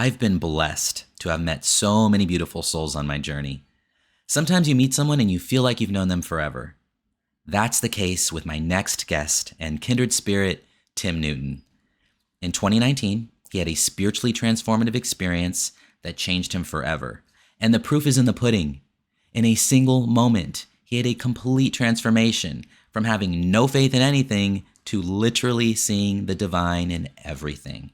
I've been blessed to have met so many beautiful souls on my journey. Sometimes you meet someone and you feel like you've known them forever. That's the case with my next guest and kindred spirit, Tim Newton. In 2019, he had a spiritually transformative experience that changed him forever. And the proof is in the pudding. In a single moment, he had a complete transformation from having no faith in anything to literally seeing the divine in everything.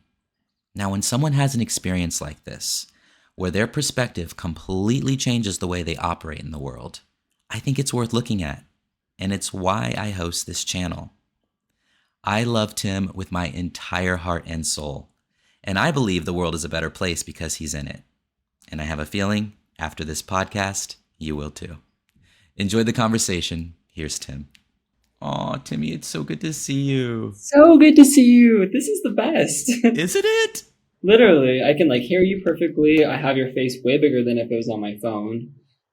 Now, when someone has an experience like this, where their perspective completely changes the way they operate in the world, I think it's worth looking at. And it's why I host this channel. I love Tim with my entire heart and soul. And I believe the world is a better place because he's in it. And I have a feeling after this podcast, you will too. Enjoy the conversation. Here's Tim. Aw, Timmy, it's so good to see you. So good to see you. This is the best. Isn't it? Literally, I can hear you perfectly. I have your face way bigger than if it was on my phone.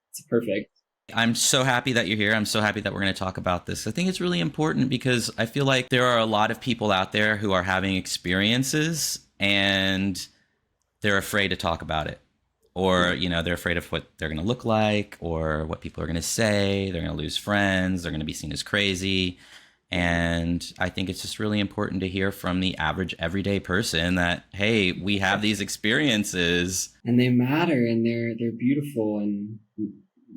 It's perfect. I'm so happy that you're here. I'm so happy that we're going to talk about this. I think it's really important because I feel like there are a lot of people out there who are having experiences and they're afraid to talk about it. Or, they're afraid of what they're going to look like or what people are going to say. They're going to lose friends. They're going to be seen as crazy. And I think it's just really important to hear from the average everyday person that, hey, we have these experiences. And they matter and they're beautiful, and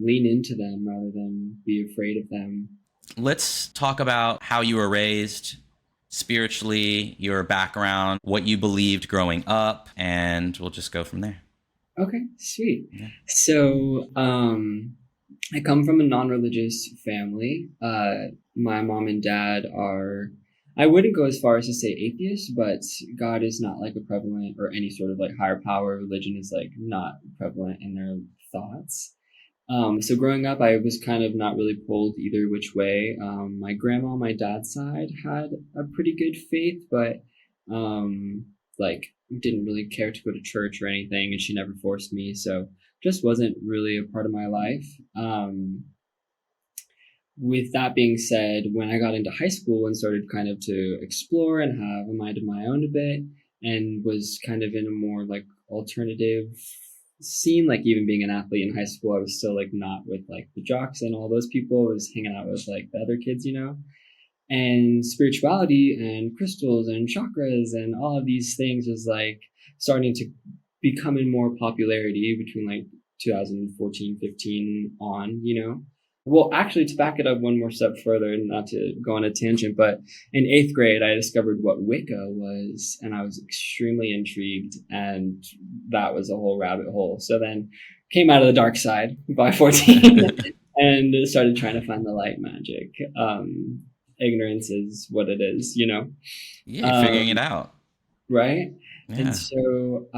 lean into them rather than be afraid of them. Let's talk about how you were raised spiritually, your background, what you believed growing up, and we'll just go from there. Okay, sweet. Yeah. So, I come from a non-religious family. My mom and dad are, I wouldn't go as far as to say atheists, but God is not a prevalent, or any sort of higher power religion is not prevalent in their thoughts. So growing up, I was kind of not really pulled either which way. My grandma on my dad's side had a pretty good faith, but didn't really care to go to church or anything, and she never forced me, so just wasn't really a part of my life. With that being said, when I got into high school and started kind of to explore and have a mind of my own a bit, and was kind of in a more alternative scene, even being an athlete in high school, I was still not with the jocks and all those people. I was hanging out with the other kids, and spirituality and crystals and chakras and all of these things was starting to become in more popularity between 2014, 15 on, Well, actually, to back it up one more step further, not to go on a tangent, but in 8th grade, I discovered what Wicca was, and I was extremely intrigued, and that was a whole rabbit hole. So then came out of the dark side by 14 and started trying to find the light magic. Ignorance is what it is, Yeah, you're figuring it out. Right? Yeah. And so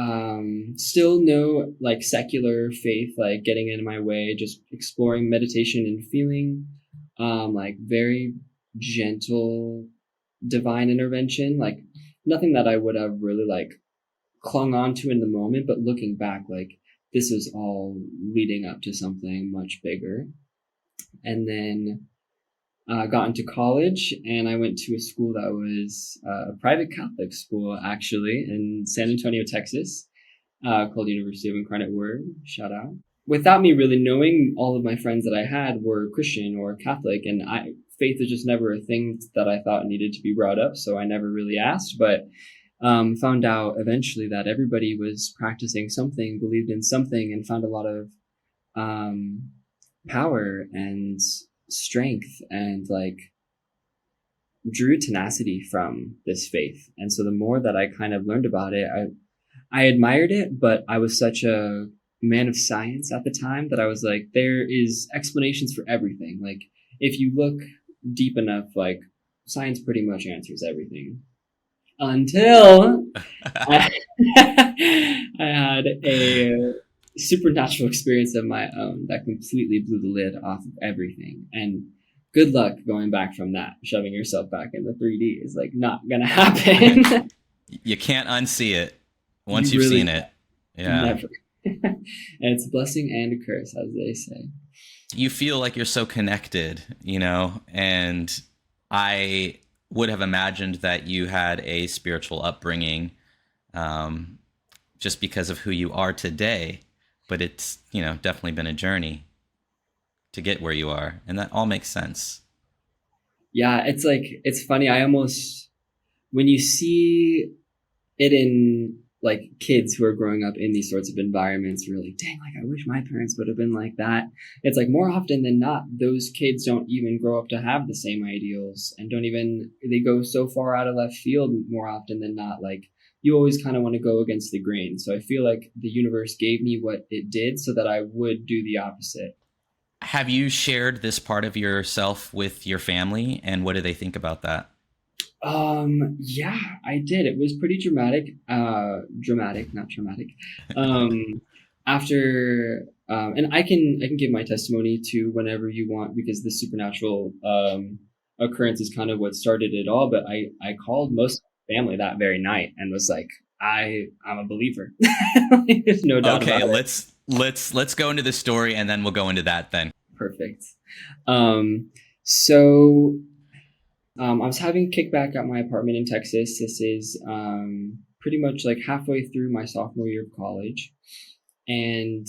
still no secular faith getting in my way, just exploring meditation and feeling very gentle divine intervention, nothing that I would have really clung on to in the moment, but looking back, this was all leading up to something much bigger. And then got into college, and I went to a school that was a private Catholic school, actually, in San Antonio, Texas, called University of Incarnate Word. Shout out. Without me really knowing, all of my friends that I had were Christian or Catholic, and faith was just never a thing that I thought needed to be brought up, so I never really asked, but found out eventually that everybody was practicing something, believed in something, and found a lot of power and strength and drew tenacity from this faith. And so the more that I kind of learned about it, I admired it, but I was such a man of science at the time that I was there is explanations for everything. If you look deep enough, science pretty much answers everything. Until I had a supernatural experience of my own that completely blew the lid off of everything. And good luck going back from that. Shoving yourself back into 3D is not gonna happen. You can't unsee it once you've seen it. Yeah. Never. And it's a blessing and a curse, as they say. You feel like you're so connected, and I would have imagined that you had a spiritual upbringing just because of who you are today, but it's, definitely been a journey to get where you are. And that all makes sense. Yeah, it's funny. When you see it in like kids who are growing up in these sorts of environments, you're like, dang, like I wish my parents would have been like that. It's like more often than not, those kids don't even grow up to have the same ideals and they go so far out of left field more often than not. Like you always kind of want to go against the grain. So I feel like the universe gave me what it did so that I would do the opposite. Have you shared this part of yourself with your family, and what do they think about that? Yeah, I did. It was pretty dramatic. Dramatic, not traumatic. Um, after, and I can give my testimony to whenever you want because the supernatural occurrence is kind of what started it all. But I called most of my family that very night and was like, I'm a believer. There's no doubt Okay, about it. let's go into the story, and then we'll go into that then. Perfect. So I was having a kickback at my apartment in Texas. This is pretty much like halfway through my sophomore year of college. And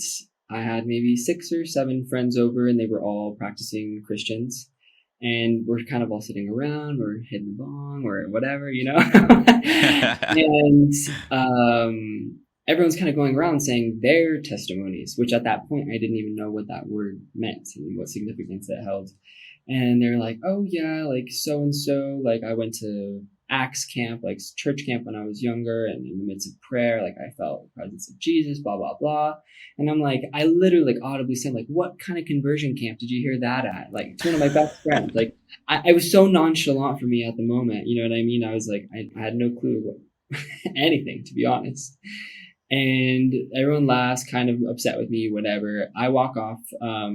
I had maybe 6 or 7 friends over, and they were all practicing Christians. And we're kind of all sitting around, we're hitting the bong or whatever, and everyone's kind of going around saying their testimonies, which at that point I didn't even know what that word meant and what significance it held. And they're like, oh yeah, like so and so, like I went to Acts camp, like church camp when I was younger, and in the midst of prayer, like I felt the presence of Jesus, blah blah blah. And I'm like, I literally like audibly said, like, what kind of conversion camp did you hear that at? Like, it's one of my best friends. Like, I was so nonchalant for me at the moment. You know what I mean? I was like, I had no clue what anything, to be honest. And everyone laughs, kind of upset with me, whatever. I walk off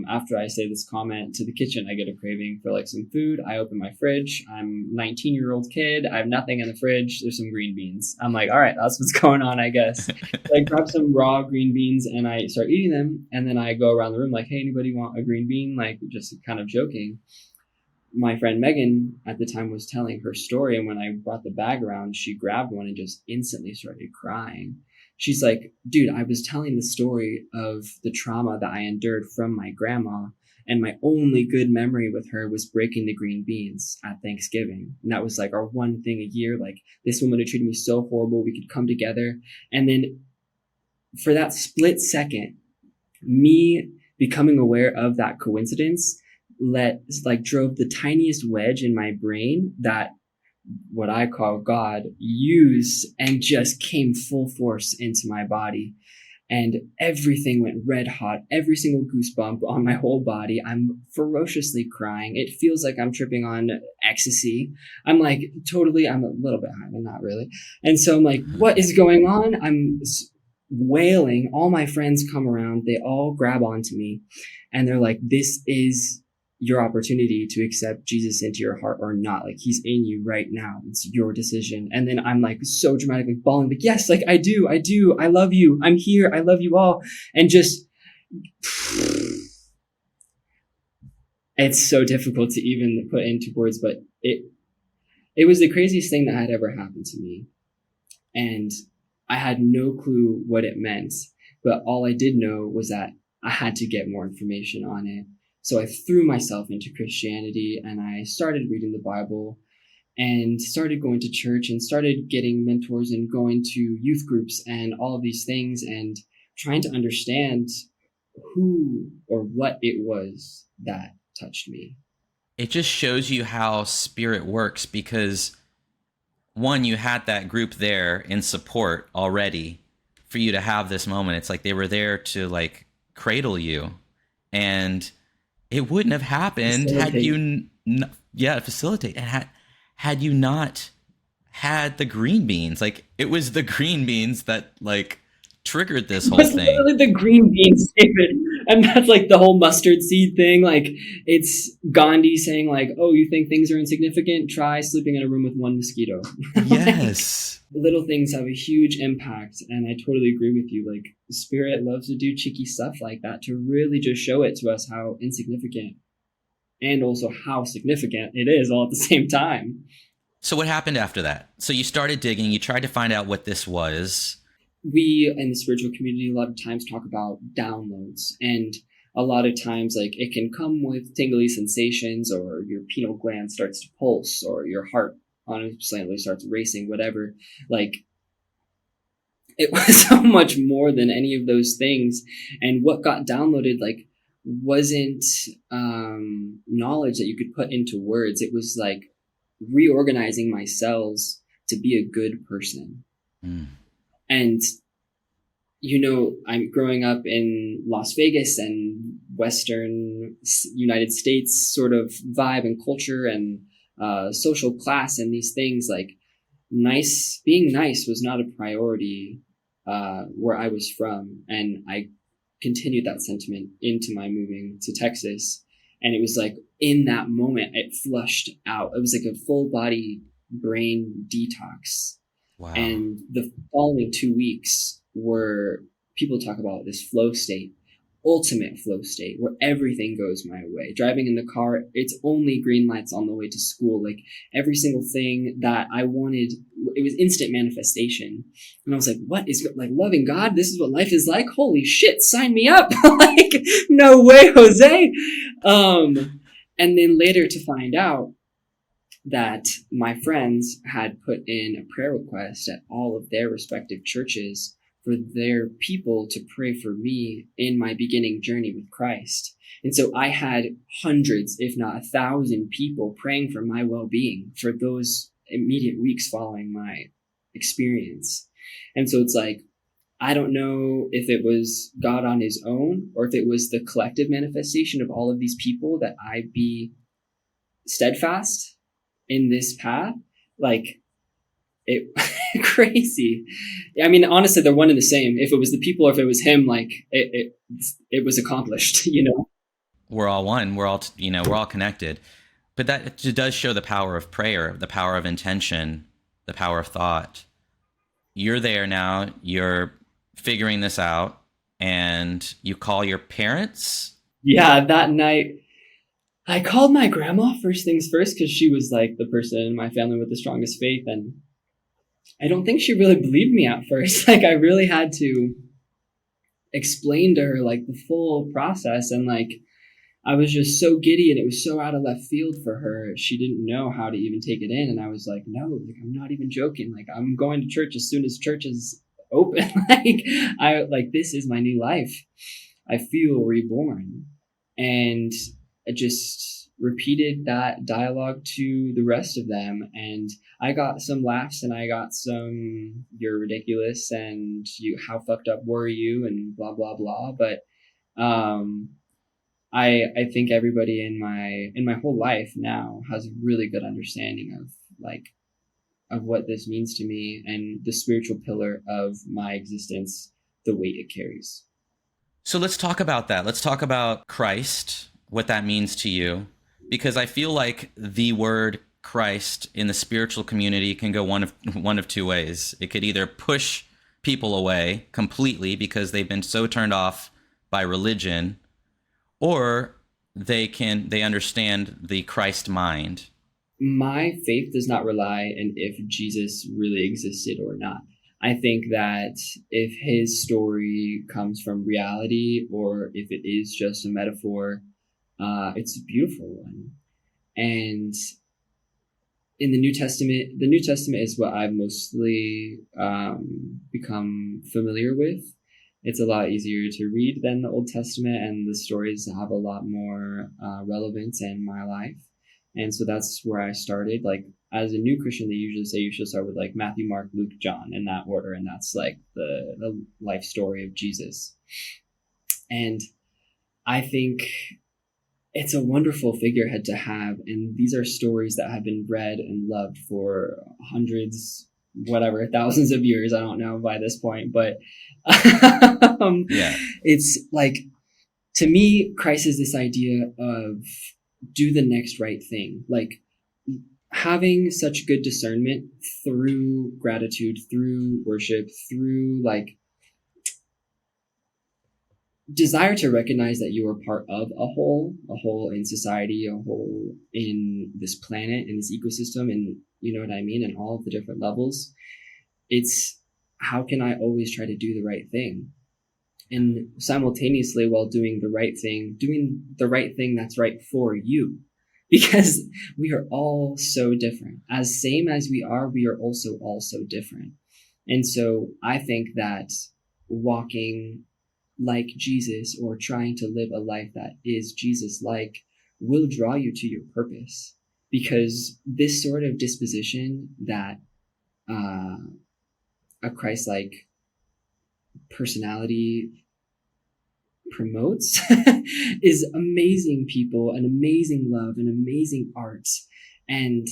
after I say this comment to the kitchen. I get a craving for like some food. I open my fridge. I'm a 19-year-old kid. I have nothing in the fridge. There's some green beans. I'm like, all right, that's what's going on, I guess. So I grab some raw green beans and I start eating them. And then I go around the room like, hey, anybody want a green bean? Like just kind of joking. My friend Megan at the time was telling her story. And when I brought the bag around, she grabbed one and just instantly started crying. She's like, dude, I was telling the story of the trauma that I endured from my grandma. And my only good memory with her was breaking the green beans at Thanksgiving. And that was like our one thing a year. Like this woman who treated me so horrible, we could come together. And then for that split second, me becoming aware of that coincidence drove the tiniest wedge in my brain that what I call God used and just came full force into my body. And everything went red hot, every single goosebump on my whole body. I'm ferociously crying. It feels like I'm tripping on ecstasy. I'm like, I'm a little bit high, but not really. And so I'm like, what is going on? I'm wailing. All my friends come around. They all grab onto me and they're like, this is your opportunity to accept Jesus into your heart or not. Like he's in you right now. It's your decision. And then I'm like so dramatically bawling, like, yes, like I do. I love you. I'm here. I love you all. And just, it's so difficult to even put into words, but it was the craziest thing that had ever happened to me. And I had no clue what it meant, but all I did know was that I had to get more information on it. So I threw myself into Christianity and I started reading the Bible and started going to church and started getting mentors and going to youth groups and all of these things and trying to understand who or what it was that touched me. It just shows you how spirit works because one, you had that group there in support already for you to have this moment. It's like they were there to like cradle you, and it wouldn't have happened facilitate. Had you not had the green beans. Like it was the green beans that like triggered this whole It's thing. literally the green beans, David. And that's like the whole mustard seed thing. Like it's Gandhi saying like, oh, you think things are insignificant? Try sleeping in a room with one mosquito. Yes. Like, little things have a huge impact. And I totally agree with you. Like spirit loves to do cheeky stuff like that to really just show it to us how insignificant and also how significant it is all at the same time. So what happened after that? So you started digging, you tried to find out what this was. we in the spiritual community a lot of times talk about downloads, and a lot of times like it can come with tingly sensations, or your pineal gland starts to pulse, or your heart honestly starts racing, whatever. Like, it was so much more than any of those things. And what got downloaded like wasn't knowledge that you could put into words. It was like reorganizing my cells to be a good person. And I'm growing up in Las Vegas and Western United States sort of vibe and culture and social class and these things. Like, being nice was not a priority where I was from. And I continued that sentiment into my moving to Texas. And it was like in that moment, it flushed out. It was like a full body brain detox. Wow. And the following 2 weeks were, people talk about this flow state, ultimate flow state, where everything goes my way. Driving in the car, it's only green lights on the way to school. Like, every single thing that I wanted, it was instant manifestation. And I was like, what is, like, loving God? This is what life is like? Holy shit, sign me up. Like, no way, Jose. And then later to find out that my friends had put in a prayer request at all of their respective churches for their people to pray for me in my beginning journey with Christ. And so I had hundreds, if not 1,000 people praying for my well-being for those immediate weeks following my experience. And so it's like, I don't know if it was God on his own, or if it was the collective manifestation of all of these people that I be steadfast in this path. Like, it crazy. I mean, honestly, they're one and the same. If it was the people or if it was him, like, it was accomplished, We're all one. We're all connected. But that does show the power of prayer, the power of intention, the power of thought. You're there now, you're figuring this out, and you call your parents? Yeah, that night I called my grandma first things first, because she was like the person in my family with the strongest faith. And I don't think she really believed me at first. Like, I really had to explain to her like the full process. And like, I was just so giddy, and it was so out of left field for her. She didn't know how to even take it in. And I was like, no, like, I'm not even joking. Like, I'm going to church as soon as church is open. Like, this is my new life. I feel reborn. And I just repeated that dialogue to the rest of them. And I got some laughs, and I got some, you're ridiculous, and how fucked up were you, and blah, blah, blah. But I think everybody in my whole life now has a really good understanding of what this means to me, and the spiritual pillar of my existence, the weight it carries. So let's talk about that. Let's talk about Christ, what that means to you, because I feel like the word Christ in the spiritual community can go one of two ways. It could either push people away completely because they've been so turned off by religion, or they understand the Christ mind. My faith does not rely on if Jesus really existed or not. I think that if his story comes from reality, or if it is just a metaphor, it's a beautiful one. And in the New Testament is what I've mostly become familiar with. It's a lot easier to read than the Old Testament, and the stories have a lot more relevance in my life. And so that's where I started. Like, as a new Christian, they usually say you should start with like Matthew, Mark, Luke, John, in that order. And that's like the life story of Jesus. And I think it's a wonderful figurehead to have. And these are stories that have been read and loved for hundreds, whatever, thousands of years. I don't know by this point, but Yeah. It's like, to me, Christ is this idea of do the next right thing. Like, having such good discernment through gratitude, through worship, through like desire to recognize that you are part of a whole in society, a whole in this planet, in this ecosystem, and you know what I mean, and all of the different levels. It's how can I always try to do the right thing? And simultaneously, while doing the right thing that's right for you. Because we are all so different. As same as we are also all so different. And so I think that walking like Jesus, or trying to live a life that is Jesus like, will draw you to your purpose. Because this sort of disposition that a Christ like personality promotes is amazing people, and amazing love, and amazing art. And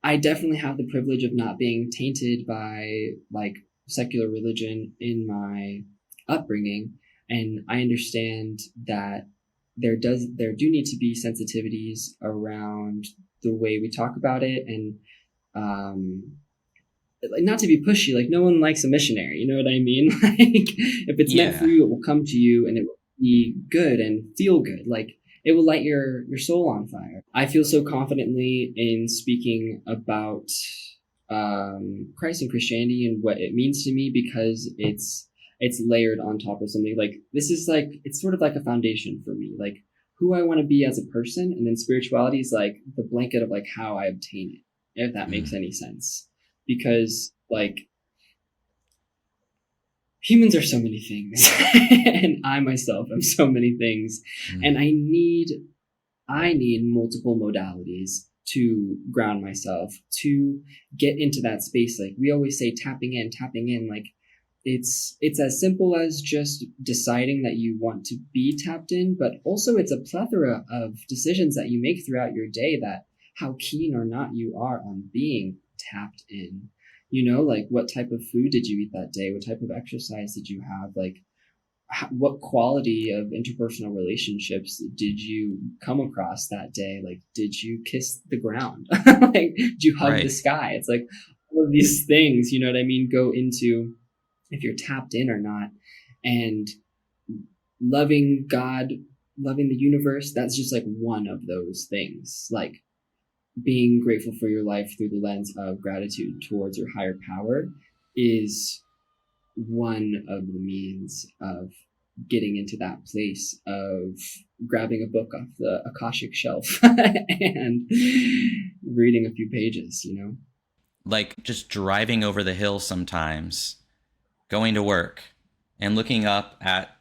I definitely have the privilege of not being tainted by like secular religion in my upbringing. And I understand that there do need to be sensitivities around the way we talk about it. And like, not to be pushy, like no one likes a missionary, you know what I mean? Like if it's meant for you, it will come to you, and it will be good and feel good. Like it will light your soul on fire. I feel so confidently in speaking about Christ and Christianity and what it means to me, because it's layered on top of something. Like this is like, it's sort of like a foundation for me, like who I want to be as a person, and then spirituality is like the blanket of like how I obtain it, if that makes any sense. Because like humans are so many things and I myself am so many things, and I need multiple modalities to ground myself, to get into that space. Like we always say, tapping in, like it's as simple as just deciding that you want to be tapped in, but also it's a plethora of decisions that you make throughout your day, that how keen or not you are on being tapped in. You know, like what type of food did you eat that day? What type of exercise did you have? Like what quality of interpersonal relationships did you come across that day? Like, did you kiss the ground? Like, did you hug the sky? It's like all of these things, you know what I mean, go into if you're tapped in or not. And loving God, loving the universe, that's just like one of those things. Like being grateful for your life through the lens of gratitude towards your higher power is one of the means of getting into that place of grabbing a book off the Akashic shelf and reading a few pages, you know? Like just driving over the hill sometimes, going to work and looking up at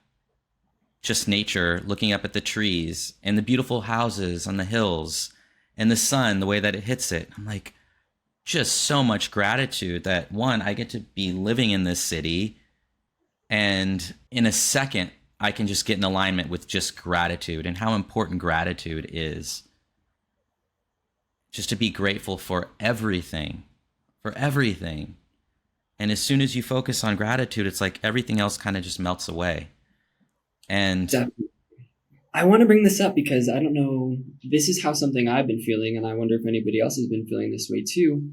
just nature, looking up at the trees and the beautiful houses on the hills and the sun, the way that it hits it. I'm like, just so much gratitude that, one, I get to be living in this city, and in a second I can just get in alignment with just gratitude and how important gratitude is. Just to be grateful for everything, for everything. And as soon as you focus on gratitude, it's like everything else kind of just melts away. And definitely. I want to bring this up because I don't know, this is how something I've been feeling, and I wonder if anybody else has been feeling this way too,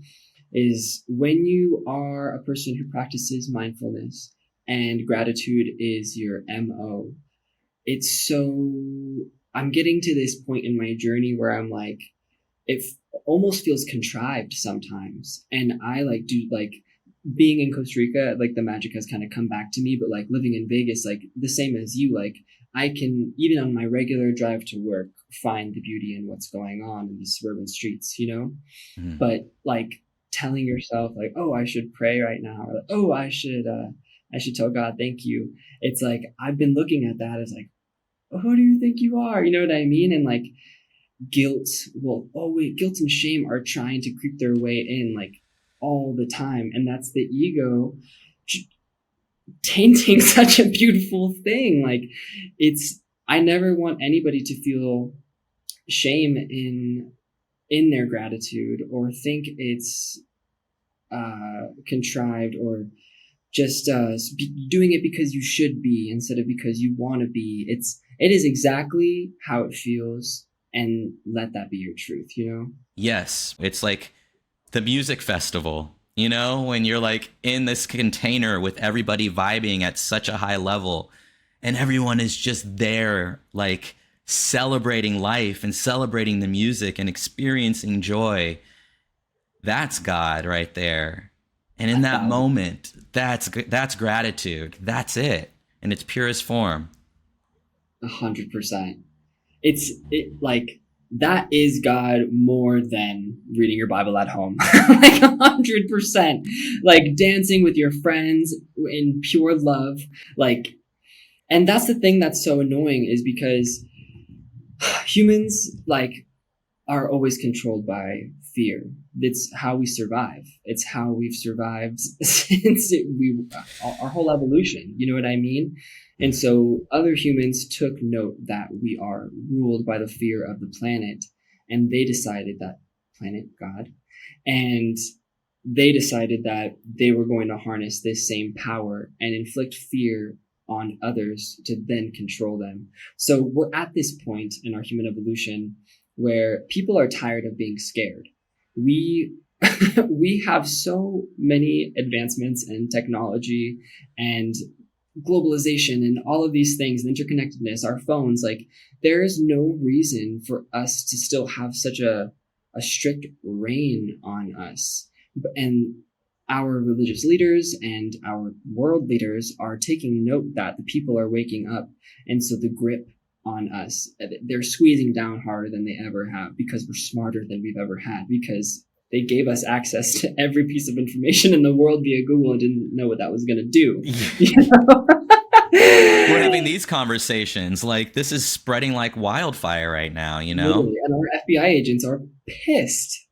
is when you are a person who practices mindfulness and gratitude is your MO, it's so, I'm getting to this point in my journey where I'm like, it almost feels contrived sometimes. And I like do like being in Costa Rica, like the magic has kind of come back to me, but like living in Vegas, like the same as you, like I can, even on my regular drive to work, find the beauty in what's going on in the suburban streets, you know? But like telling yourself like, oh, I should pray right now, or like, oh, I should tell God thank you. It's like I've been looking at that as like, oh, who do you think you are? You know what I mean? And like guilt, guilt and shame are trying to creep their way in like all the time, and that's the ego tainting such a beautiful thing. Like I never want anybody to feel shame in their gratitude, or think it's contrived, or just doing it because you should be instead of because you want to be. It is exactly how it feels, and let that be your truth, you know? yes, it's like the music festival, you know, when you're like in this container with everybody vibing at such a high level, and everyone is just there, like celebrating life and celebrating the music and experiencing joy. That's God right there. And in that moment, that's gratitude. That's it. In its purest form. 100%. Like, that is God more than reading your Bible at home. Like 100%. Like dancing with your friends in pure love. Like, and that's the thing that's so annoying, is because humans, like, are always controlled by fear. It's how we survive. It's how we've survived since our whole evolution. You know what I mean? And so other humans took note that we are ruled by the fear of the planet, and they decided that planet, God, and they decided that they were going to harness this same power and inflict fear on others to then control them. So we're at this point in our human evolution where people are tired of being scared. We we have so many advancements in technology and globalization and all of these things, the interconnectedness, our phones, like there is no reason for us to still have such a strict reign on us. And our religious leaders and our world leaders are taking note that the people are waking up. And so the grip on us, they're squeezing down harder than they ever have, because we're smarter than we've ever had, because they gave us access to every piece of information in the world via Google and didn't know what that was going to do. You know? We're having these conversations. Like, this is spreading like wildfire right now, you know? Literally. And our FBI agents are pissed.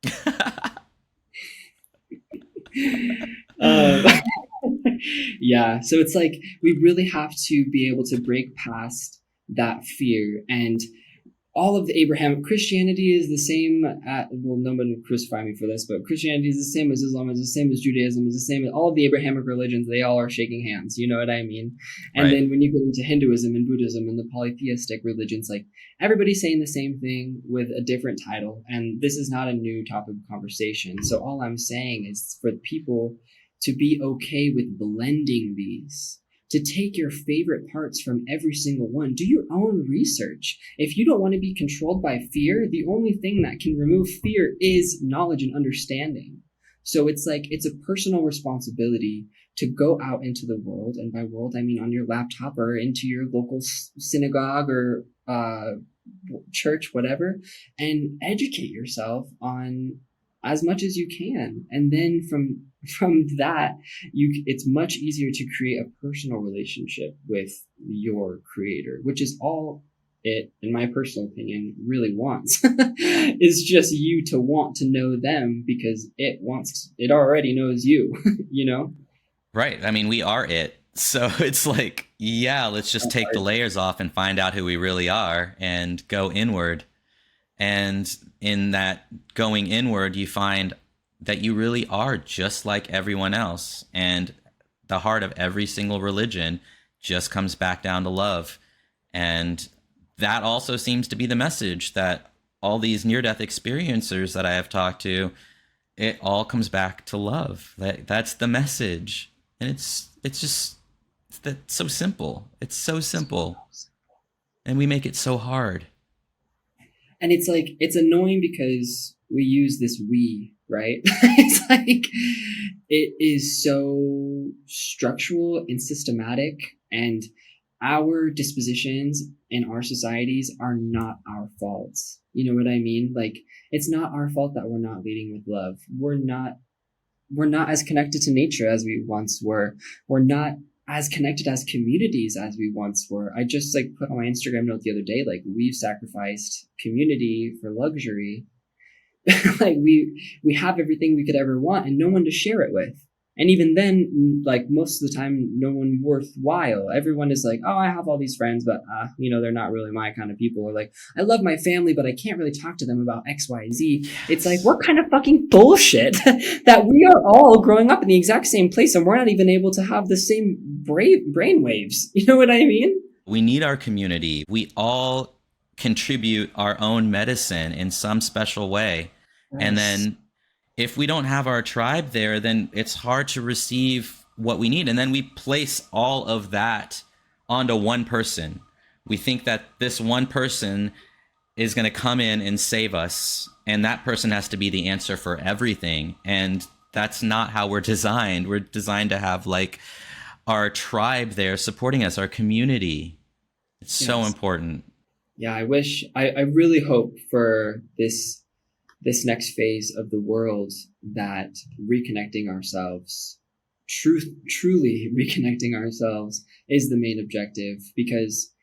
Yeah. So it's like, we really have to be able to break past that fear. And all of the Abrahamic Christianity is the same. Well, no one would crucify me for this, but Christianity is the same as Islam, is the same as Judaism, is the same as all of the Abrahamic religions. They all are shaking hands. You know what I mean? And Right. Then when you go into Hinduism and Buddhism and the polytheistic religions, like everybody's saying the same thing with a different title. And this is not a new topic of conversation. So all I'm saying is for people to be okay with blending these, to take your favorite parts from every single one. Do your own research. If you don't want to be controlled by fear, the only thing that can remove fear is knowledge and understanding. So it's like, it's a personal responsibility to go out into the world. And by world, I mean on your laptop or into your local synagogue or church, whatever, and educate yourself on as much as you can. And then from that, it's much easier to create a personal relationship with your creator, which is all it, in my personal opinion, really wants. Is just you to want to know them, because it already knows you. You know? Right. I mean, we are it. So it's like, yeah, let's just take the layers off and find out who we really are and go inward. And in that going inward, you find that you really are just like everyone else. And the heart of every single religion just comes back down to love. And that also seems to be the message that all these near-death experiencers that I have talked to, it all comes back to love. That's the message. And it's so simple. It's so simple. And we make it so hard. And it's like, it's annoying because we use this we, right? It's like, it is so structural and systematic, and our dispositions in our societies are not our faults. You know what I mean? Like, it's not our fault that we're not leading with love. We're not as connected to nature as we once were. We're not as connected as communities as we once were. I just like put on my Instagram note the other day, like, we've sacrificed community for luxury. Like we have everything we could ever want and no one to share it with. And even then, like, most of the time, no one worthwhile. Everyone is like, oh, I have all these friends, but, they're not really my kind of people. Or like, I love my family, but I can't really talk to them about X, Y, Z. Yes. It's like, what kind of fucking bullshit that we are all growing up in the exact same place and we're not even able to have the same brain waves. You know what I mean? We need our community. We all contribute our own medicine in some special way. Yes. And then if we don't have our tribe there, then it's hard to receive what we need. And then we place all of that onto one person. We think that this one person is going to come in and save us, and that person has to be the answer for everything. And That's not how we're designed. We're designed to have like our tribe there supporting us, our community. It's so Yes. important. Yeah, I really hope for this next phase of the world that reconnecting ourselves, truly reconnecting ourselves is the main objective, because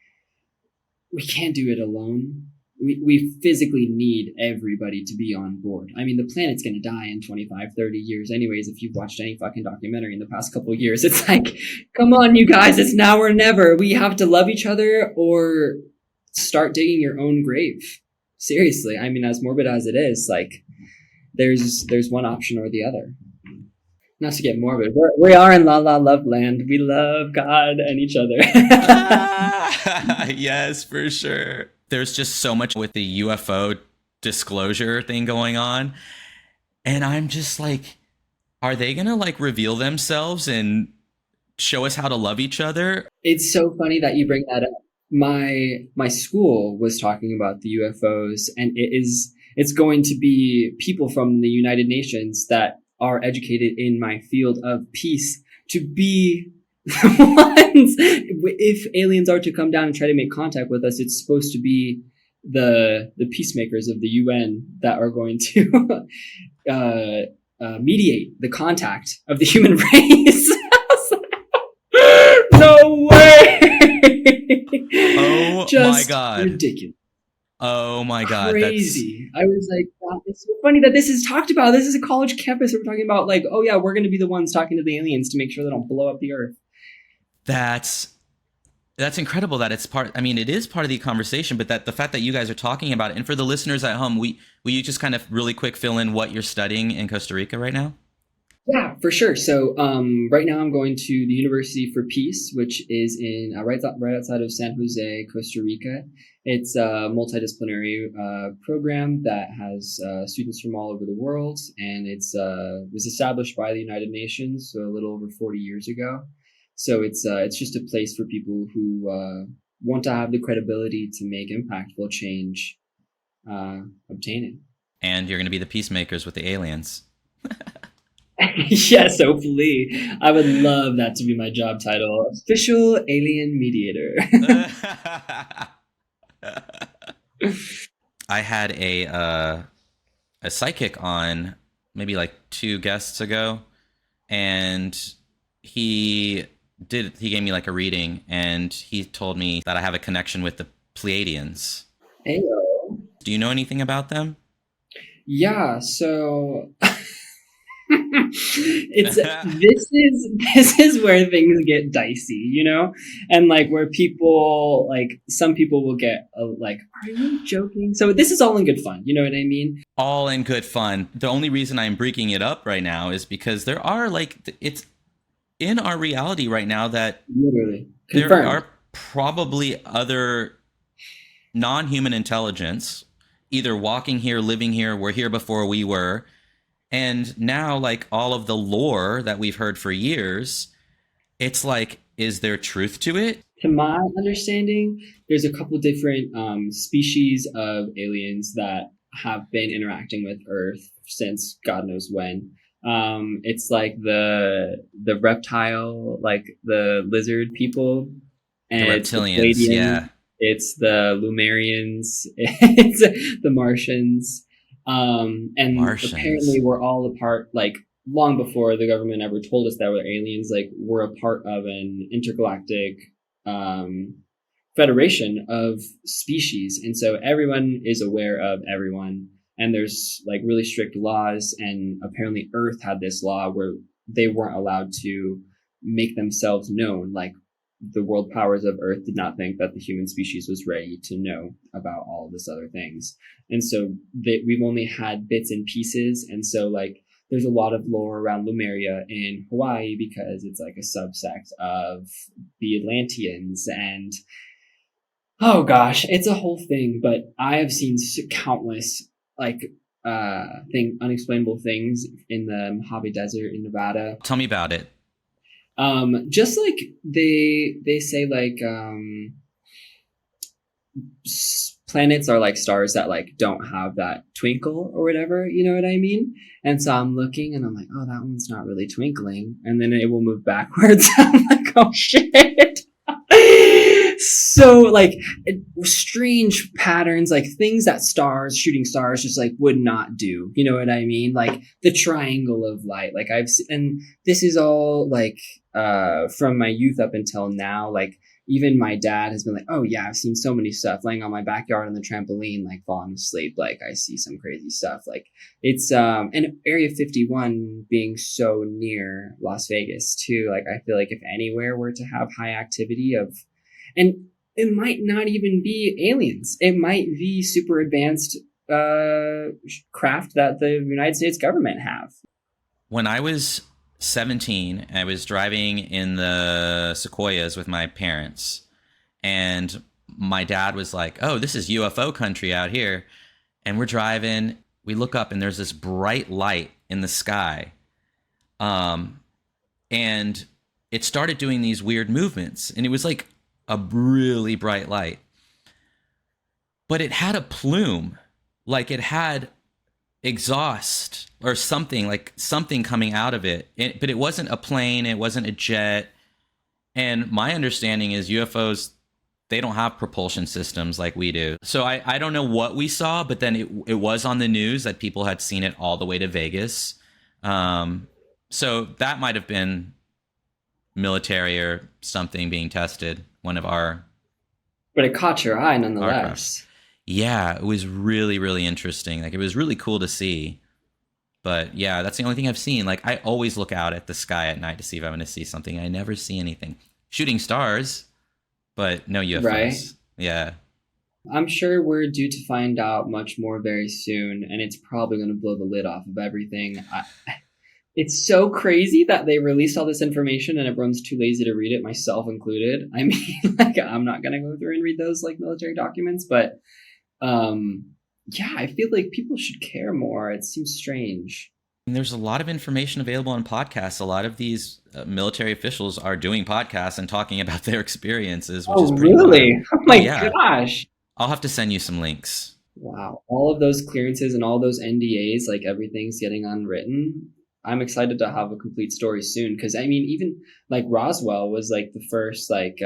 we can't do it alone. We physically need everybody to be on board. I mean, the planet's going to die in 25, 30 years anyways. If you've watched any fucking documentary in the past couple of years, it's like, come on, you guys, it's now or never. We have to love each other or start digging your own grave. Seriously. I mean, as morbid as it is, like, there's one option or the other. Not to get morbid, we are in La La Love Land. We love God and each other. Yes, for sure. There's just so much with the UFO disclosure thing going on. And I'm just like, are they going to like reveal themselves and show us how to love each other? It's so funny that you bring that up. My school was talking about the UFOs, and it's going to be people from the United Nations that are educated in my field of peace to be the ones. If aliens are to come down and try to make contact with us, it's supposed to be the peacemakers of the UN that are going to mediate the contact of the human race. No way! Oh Just my God. ridiculous. Oh my God. Crazy. I was like, wow, it's so funny that this is talked about. This is a college campus. We're talking about like, oh yeah, we're going to be the ones talking to the aliens to make sure they don't blow up the earth. That's incredible that it's part. I mean, it is part of the conversation, but that the fact that you guys are talking about it, and for the listeners at home, will you just kind of really quick fill in what you're studying in Costa Rica right now? Yeah, for sure. So right now I'm going to the University for Peace, which is in right outside of San Jose, Costa Rica. It's a multidisciplinary program that has students from all over the world, and was established by the United Nations so a little over 40 years ago. So it's just a place for people who want to have the credibility to make impactful change obtaining. And you're going to be the peacemakers with the aliens. Yes, hopefully. I would love that to be my job title. Official alien mediator. I had a psychic on maybe like 2 guests ago, and he gave me like a reading, and he told me that I have a connection with the Pleiadians. Heyo. Do you know anything about them? Yeah, so this is where things get dicey, you know, and like where people like some people will get like, are you joking? So this is all in good fun, you know what I mean? All in good fun. The only reason I'm breaking it up right now is because there are like it's in our reality right now that literally there confirmed. are probably other non-human intelligence either walking here, living here, were here before we were. And now, like, all of the lore that we've heard for years, it's like, is there truth to it? To my understanding, there's a couple different species of aliens that have been interacting with Earth since God knows when. It's like the reptile, like the lizard people, and The it's the reptilians, Pleiadians, yeah. it's the Lumerians, it's the Martians. And Martians. apparently we're all a part, like long before the government ever told us that we're aliens, like we're a part of an intergalactic federation of species. And so everyone is aware of everyone. And there's like really strict laws. And apparently Earth had this law where they weren't allowed to make themselves known. Like the world powers of Earth did not think that the human species was ready to know about all of this other things. And so we've only had bits and pieces. And so like there's a lot of lore around Lemuria in Hawaii because it's like a subsect of the Atlanteans. And oh gosh, it's a whole thing. But I have seen countless like unexplainable things in the Mojave Desert in Nevada. Tell me about it. Just like they say like planets are like stars that like don't have that twinkle or whatever, you know what I mean? And so I'm looking and I'm like, oh, that one's not really twinkling. And then it will move backwards. I'm like, oh shit. So like strange patterns, like things that stars, shooting stars just like would not do. You know what I mean? Like the triangle of light. Like and this is all like from my youth up until now, like even my dad has been like, oh yeah, I've seen so many stuff laying on my backyard on the trampoline, like falling asleep. Like I see some crazy stuff. Like it's and Area 51 being so near Las Vegas too. Like I feel like if anywhere were to have high activity of, and it might not even be aliens. It might be super advanced craft that the United States government have. When I was 17, I was driving in the Sequoias with my parents, and my dad was like, oh, this is UFO country out here. And we're driving, we look up and there's this bright light in the sky. And it started doing these weird movements, and it was like a really bright light. But it had a plume, like it had exhaust or something, like something coming out of it. But it wasn't a plane, it wasn't a jet. And my understanding is UFOs, they don't have propulsion systems like we do. So I don't know what we saw, but then it was on the news that people had seen it all the way to Vegas. So that might have been military or something being tested, one of our... But it caught your eye nonetheless. Yeah, it was really, really interesting. Like, it was really cool to see. But yeah, that's the only thing I've seen. Like, I always look out at the sky at night to see if I'm going to see something. I never see anything. Shooting stars, but no UFOs. Right? Yeah. I'm sure we're due to find out much more very soon, and it's probably going to blow the lid off of everything. It's so crazy that they released all this information and everyone's too lazy to read it, myself included. I mean, like, I'm not going to go through and read those like military documents, but yeah, I feel like people should care more. It seems strange. And there's a lot of information available on podcasts. A lot of these military officials are doing podcasts and talking about their experiences, which is pretty really? Wild. Oh my gosh. I'll have to send you some links. Wow. All of those clearances and all those NDAs, like everything's getting unwritten. I'm excited to have a complete story soon. Cause I mean, even like Roswell was like the first like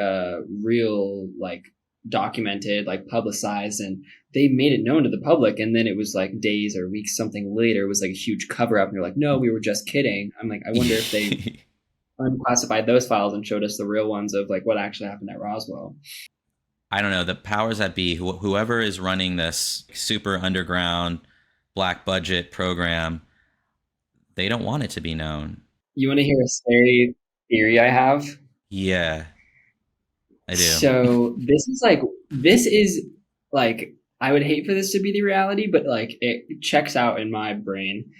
real like documented, like publicized, and they made it known to the public. And then it was like days or weeks, something later, it was like a huge cover up. And you're like, no, we were just kidding. I'm like, I wonder if they unclassified those files and showed us the real ones of like what actually happened at Roswell. I don't know. The powers that be, whoever is running this super underground black budget program, they don't want it to be known. You want to hear a scary theory I have? Yeah, I do. So this is like, I would hate for this to be the reality, but like it checks out in my brain.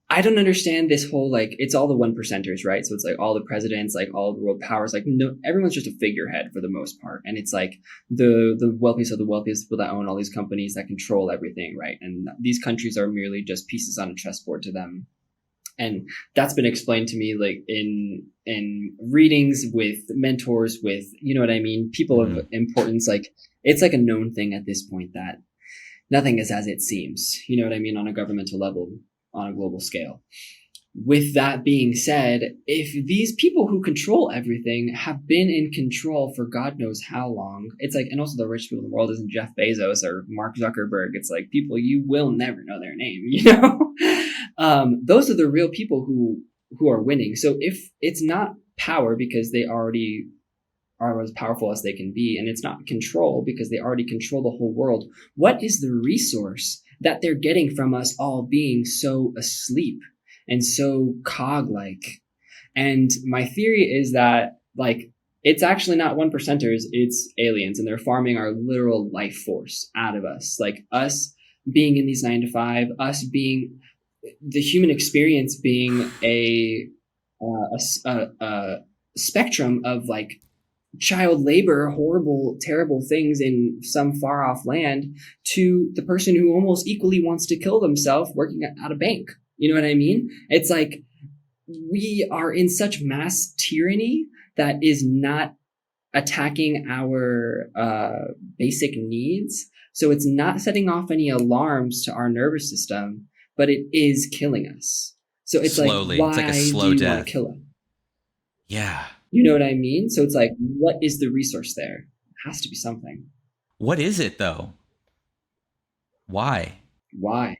I don't understand this whole, like, it's all the 1%ers, right? So it's like all the presidents, like all the world powers, like no, everyone's just a figurehead for the most part. And it's like the wealthiest of the wealthiest people that own all these companies that control everything, right? And these countries are merely just pieces on a chessboard to them. And that's been explained to me like in readings with mentors, with, you know what I mean, people of importance. Like it's like a known thing at this point that nothing is as it seems, you know what I mean, on a governmental level, on a global scale. With that being said, if these people who control everything have been in control for God knows how long, it's like, and also the rich people in the world isn't Jeff Bezos or Mark Zuckerberg. It's like people you will never know their name, you know? Those are the real people who are winning. So if it's not power because they already are as powerful as they can be, and it's not control because they already control the whole world, what is the resource that they're getting from us all being so asleep and so cog-like? And my theory is that, like, it's actually not 1%ers, it's aliens, and they're farming our literal life force out of us. Like, us being in these 9 to 5, us being the human experience being a spectrum of, like, child labor, horrible, terrible things in some far off land, to the person who almost equally wants to kill themselves working at a bank. You know what I mean? It's like we are in such mass tyranny that is not attacking our basic needs. So it's not setting off any alarms to our nervous system, but it is killing us. So it's like, Slowly. It's like a why do slow you want death. to kill us? Yeah. You know what I mean? So it's like, what is the resource there? It has to be something. What is it though? Why? Why?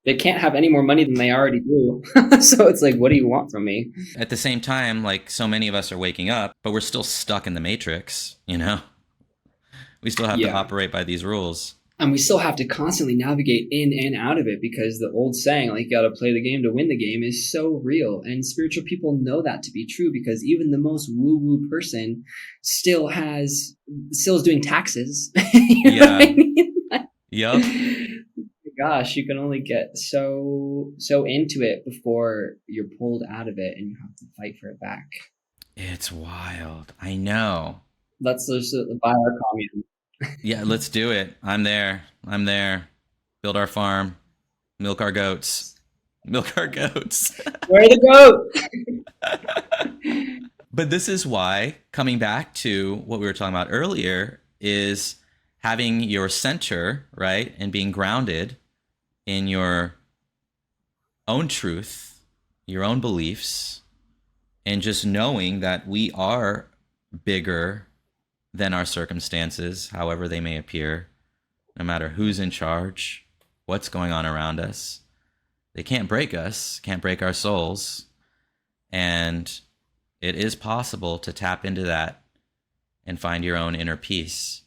They can't have any more money than they already do. So it's like, what do you want from me? At the same time, like so many of us are waking up, but we're still stuck in the matrix, you know? We still have to operate by these rules. And we still have to constantly navigate in and out of it, because the old saying, like, you got to play the game to win the game, is so real. And spiritual people know that to be true, because even the most woo-woo person still is doing taxes. You know what I mean? Yep. Gosh, you can only get so into it before you're pulled out of it and you have to fight for it back. It's wild. I know. Let's just buy our commune. Yeah, let's do it. I'm there. Build our farm. Milk our goats. Where are the goats? But this is why, coming back to what we were talking about earlier, is having your center, right? And being grounded in your own truth, your own beliefs, and just knowing that we are bigger than our circumstances, however they may appear, no matter who's in charge, what's going on around us. They can't break us, can't break our souls. And it is possible to tap into that and find your own inner peace.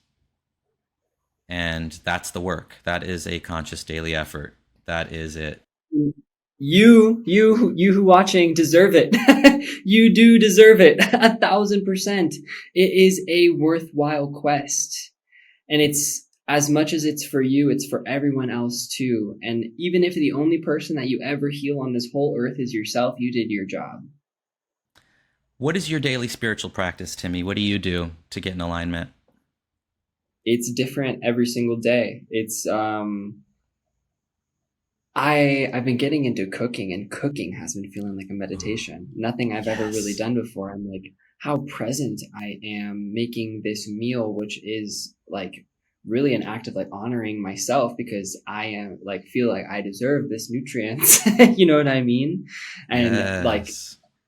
And that's the work. That is a conscious daily effort. That is it. You who watching deserve it. You do deserve it. 1,000%. It is a worthwhile quest. And it's, as much as it's for you, it's for everyone else too. And even if the only person that you ever heal on this whole earth is yourself, you did your job. What is your daily spiritual practice, Timmy? What do you do to get in alignment? It's different every single day. It's I've been getting into cooking, and cooking has been feeling like a meditation. Nothing I've ever really done before. I'm like, how present I am making this meal, which is like really an act of like honoring myself, because I am like, feel like I deserve this nutrients. You know what I mean? And like,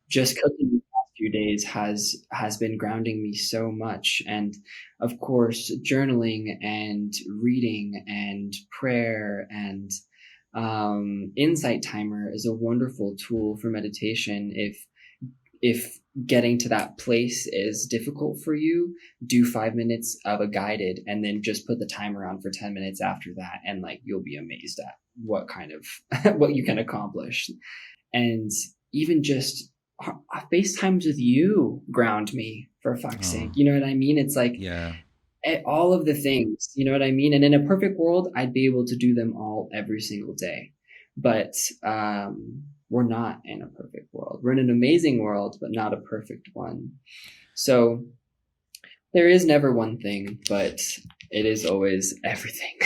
just cooking the past few days has been grounding me so much. And of course, journaling and reading and prayer and insight timer is a wonderful tool for meditation. If getting to that place is difficult for you, do 5 minutes of a guided and then just put the timer on for 10 minutes after that, and like, you'll be amazed at what kind of what you can accomplish. And even just FaceTimes with you ground me, for fuck's sake. You know what I mean? It's like, all of the things, you know what I mean? And in a perfect world, I'd be able to do them all every single day. But we're not in a perfect world. We're in an amazing world, but not a perfect one. So there is never one thing, but it is always everything.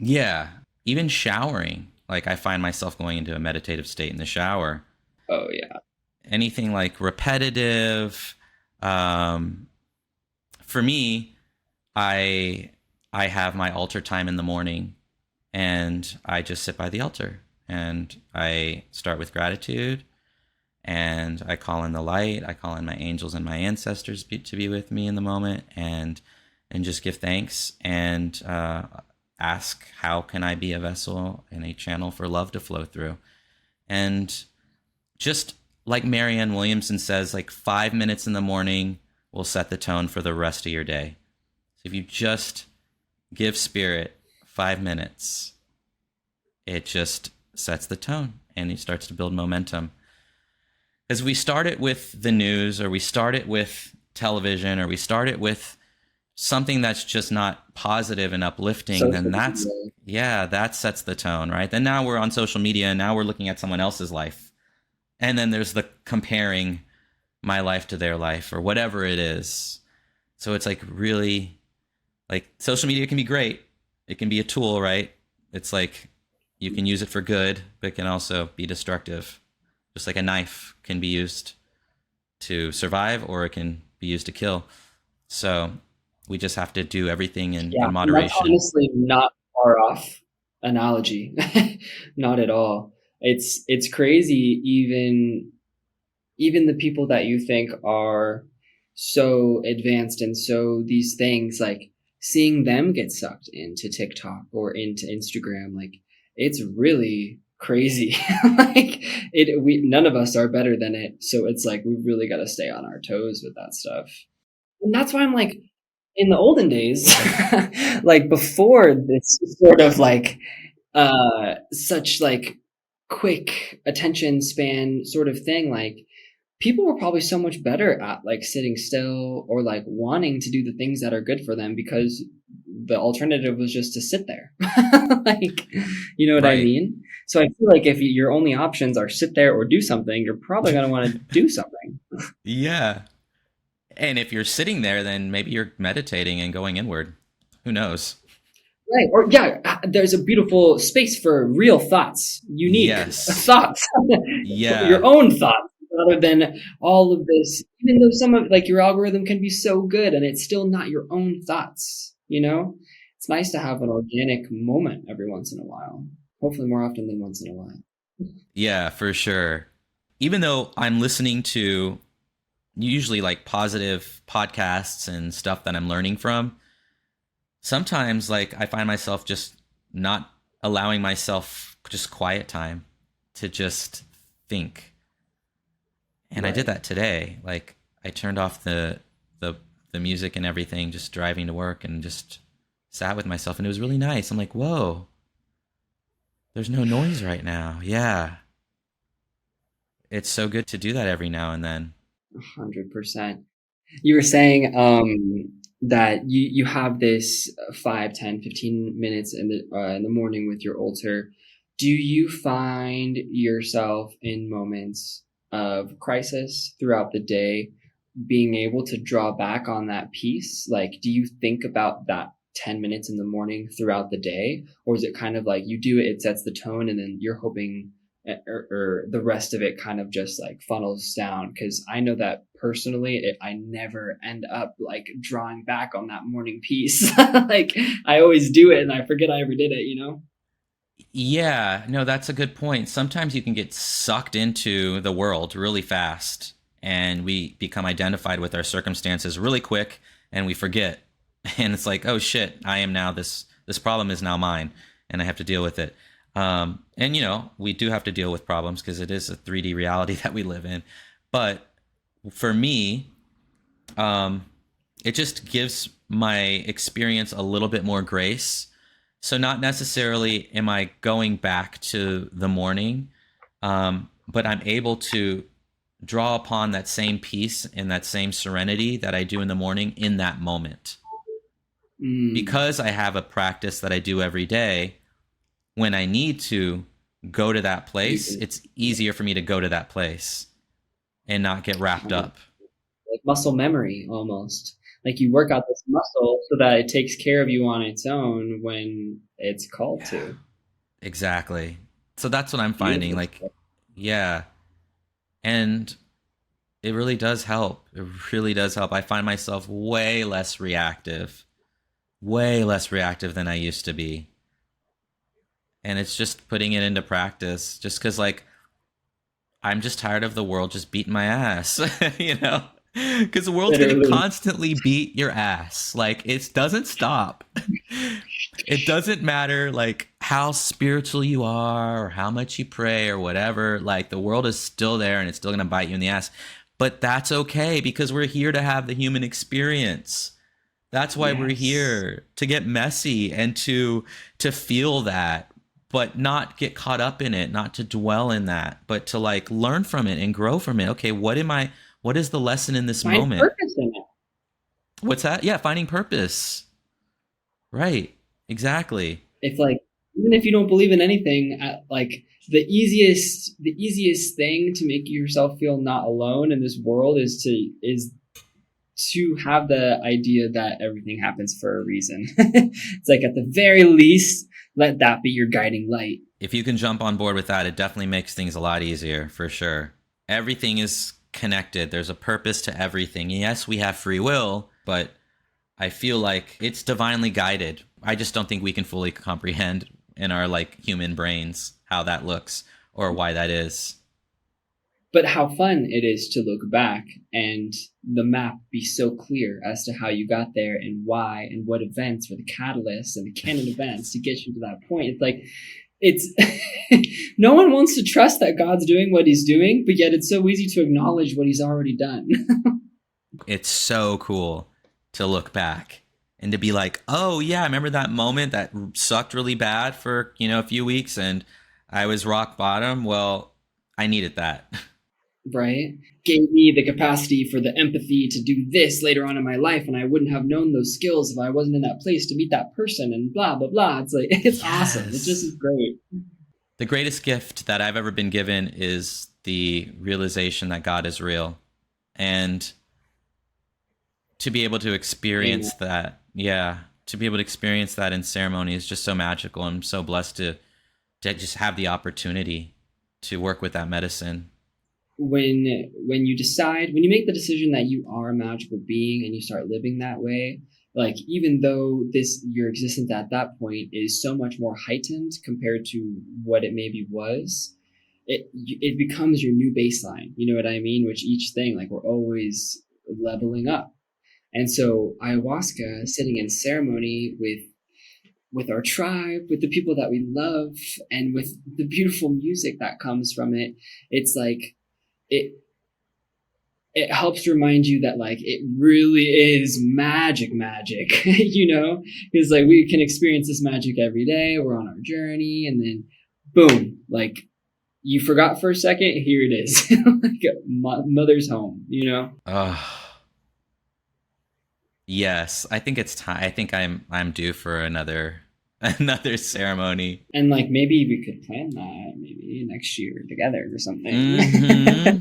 Yeah. Even showering. Like, I find myself going into a meditative state in the shower. Oh, yeah. Anything like repetitive. For me, I have my altar time in the morning, and I just sit by the altar and I start with gratitude, and I call in the light. I call in my angels and my ancestors to be with me in the moment, and just give thanks and ask, how can I be a vessel and a channel for love to flow through? And just like Marianne Williamson says, like 5 minutes in the morning will set the tone for the rest of your day. So if you just give spirit 5 minutes, it just sets the tone and it starts to build momentum. As we start it with the news, or we start it with television, or we start it with something that's just not positive and uplifting, then that sets the tone, right? Then now we're on social media, and now we're looking at someone else's life. And then there's the comparing my life to their life, or whatever it is. So it's like, really, like, social media can be great. It can be a tool, right? It's like, you can use it for good, but it can also be destructive. Just like a knife can be used to survive, or it can be used to kill. So we just have to do everything Yeah, in and that's moderation. honestly not far off analogy. Not at all. It's crazy, even the people that you think are so advanced and so these things, like seeing them get sucked into TikTok or into Instagram, like it's really crazy. Like we none of us are better than it, so it's like we really got to stay on our toes with that stuff. And that's why I'm like, in the olden days, like before this sort of like such like quick attention span sort of thing, like people were probably so much better at like sitting still or like wanting to do the things that are good for them, because the alternative was just to sit there. Like, you know what I Right. mean? So I feel like if your only options are sit there or do something, you're probably going to want to do something. Yeah. And if you're sitting there, then maybe you're meditating and going inward. Who knows? Right. Or yeah, there's a beautiful space for real thoughts, unique Yes. thoughts, your Yeah. own thoughts, rather than all of this. Even though some of like your algorithm can be so good, and it's still not your own thoughts. You know, it's nice to have an organic moment every once in a while. Hopefully, more often than once in a while. Yeah, for sure. Even though I'm listening to usually like positive podcasts and stuff that I'm learning from, sometimes like I find myself just not allowing myself just quiet time to just think. And I did Right. that today. Like I turned off the the music and everything, just driving to work, and just sat with myself, and it was really nice. I'm like, whoa, there's no noise right now. Yeah. It's so good to do that every now and then. 100%. You were saying that you have this 5, 10, 15 minutes in the morning with your altar. Do you find yourself in moments of crisis throughout the day being able to draw back on that piece? Like, do you think about that 10 minutes in the morning throughout the day? Or is it kind of like you do it, it sets the tone, and then you're hoping or the rest of it kind of just like funnels down? Because I know that personally, I never end up like drawing back on that morning piece. Like I always do it and I forget I ever did it, you know? Yeah, no, that's a good point. Sometimes you can get sucked into the world really fast, and we become identified with our circumstances really quick, and we forget. And it's like, oh shit, I am now this problem is now mine, and I have to deal with it. And you know, we do have to deal with problems because it is a 3D reality that we live in. But for me, um, it just gives my experience a little bit more grace. So not necessarily am I going back to the morning, but I'm able to draw upon that same peace and that same serenity that I do in the morning in that moment. Mm, Because I have a practice that I do every day, when I need to go to that you place, can, it's easier for me to go to that place and not get wrapped up. like muscle memory almost. Like you work out this muscle so that it takes care of you on its own when it's called Yeah, to. exactly. So that's what I'm finding. Beautiful. Like, yeah. And it really does help. It really does help. I find myself way less reactive than I used to be. And it's just putting it into practice just because, like, I'm just tired of the world just beating my ass, you know? Because the world's going to Literally. constantly beat your ass. Like, it doesn't stop. It doesn't matter, like, how spiritual you are or how much you pray or whatever. Like, the world is still there and it's still going to bite you in the ass. But that's okay because we're here to have the human experience. That's why we're Yes. here, to get messy and to feel that, but not get caught up in it, not to dwell in that, but to like learn from it and grow from it. Okay, what is the lesson in this Find moment? purpose in it. What's that? Yeah, finding purpose. Right. Exactly. If like, even if you don't believe in anything, like the easiest thing to make yourself feel not alone in this world is to have the idea that everything happens for a reason. It's like at the very least, let that be your guiding light. If you can jump on board with that, it definitely makes things a lot easier for sure. Everything is connected. There's a purpose to everything. Yes, we have free will, but I feel like it's divinely guided. I just don't think we can fully comprehend in our like human brains how that looks or why that is. But how fun it is to look back and the map be so clear as to how you got there and why and what events were the catalysts and the canon events to get you to that point. It's like, it's no one wants to trust that God's doing what he's doing, but yet it's so easy to acknowledge what he's already done. It's so cool to look back and to be like, oh yeah, I remember that moment that sucked really bad for, a few weeks and I was rock bottom. Well, I needed that. Right? Gave me the capacity for the empathy to do this later on in my life, and I wouldn't have known those skills if I wasn't in that place to meet that person, and blah blah blah. It's like, it's awesome. It just is great. The greatest gift that I've ever been given is the realization that God is real, and to be able to experience that, to be able to experience that in ceremony is just so magical. I'm so blessed to just have the opportunity to work with that medicine. When you make the decision that you are a magical being and you start living that way, like, even though your existence at that point is so much more heightened compared to what it maybe was, it becomes your new baseline. You know what I mean? Which each thing, like, we're always leveling up. And so ayahuasca, sitting in ceremony with our tribe, with the people that we love, and with the beautiful music that comes from it, it's like, it helps remind you that, like, it really is magic, because like we can experience this magic every day. We're on our journey, and then boom, like, you forgot for a second, here it is. Like a mother's home. Yes, I think it's time. I think I'm due for another ceremony. And like, maybe we could plan that maybe next year together or something. Mm-hmm.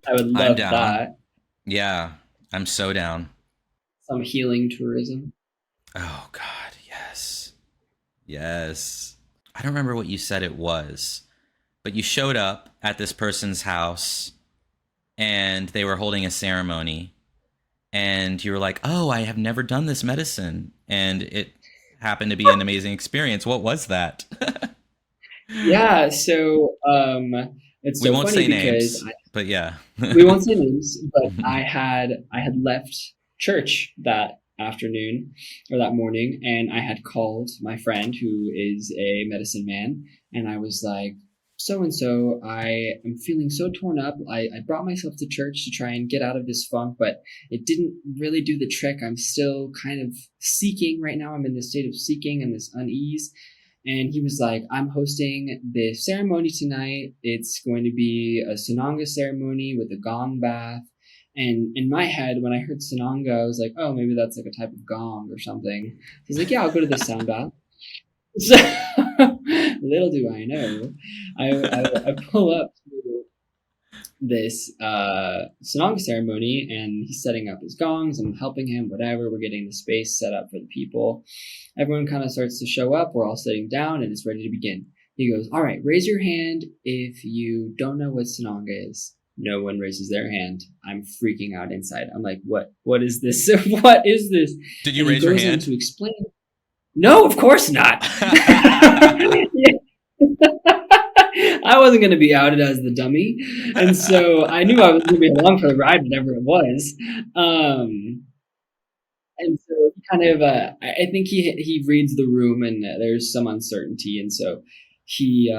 I would love that. Yeah, I'm so down. Some healing tourism. Oh God, yes. Yes. I don't remember what you said it was, but you showed up at this person's house and they were holding a ceremony and you were like, oh, I have never done this medicine. And it happened to be an amazing experience. What was that? Yeah, so it's so we won't funny say because names, but yeah. we won't say names, but I had left church that afternoon or that morning, and I had called my friend who is a medicine man, and I was like, so and so, I am feeling so torn up. I brought myself to church to try and get out of this funk, but it didn't really do the trick. I'm still kind of seeking right now. I'm in this state of seeking and this unease. And he was like, I'm hosting this ceremony tonight. It's going to be a sananga ceremony with a gong bath. And in my head, when I heard sananga, I was like, oh, maybe that's like a type of gong or something. He's like, yeah, I'll go to this sound bath. So little do I know, I pull up to this sananga ceremony, and he's setting up his gongs. I'm helping him, whatever. We're getting the space set up for the people. Everyone kind of starts to show up. We're all sitting down, and it's ready to begin. He goes, all right, raise your hand if you don't know what sananga is. No one raises their hand. I'm freaking out inside. I'm like, what is this? What is this? Did you raise your hand? To explain. No, of course not. I wasn't going to be outed as the dummy. And so I knew I was going to be along for the ride, whatever it was. And so he kind of, I think he reads the room, and there's some uncertainty. And so he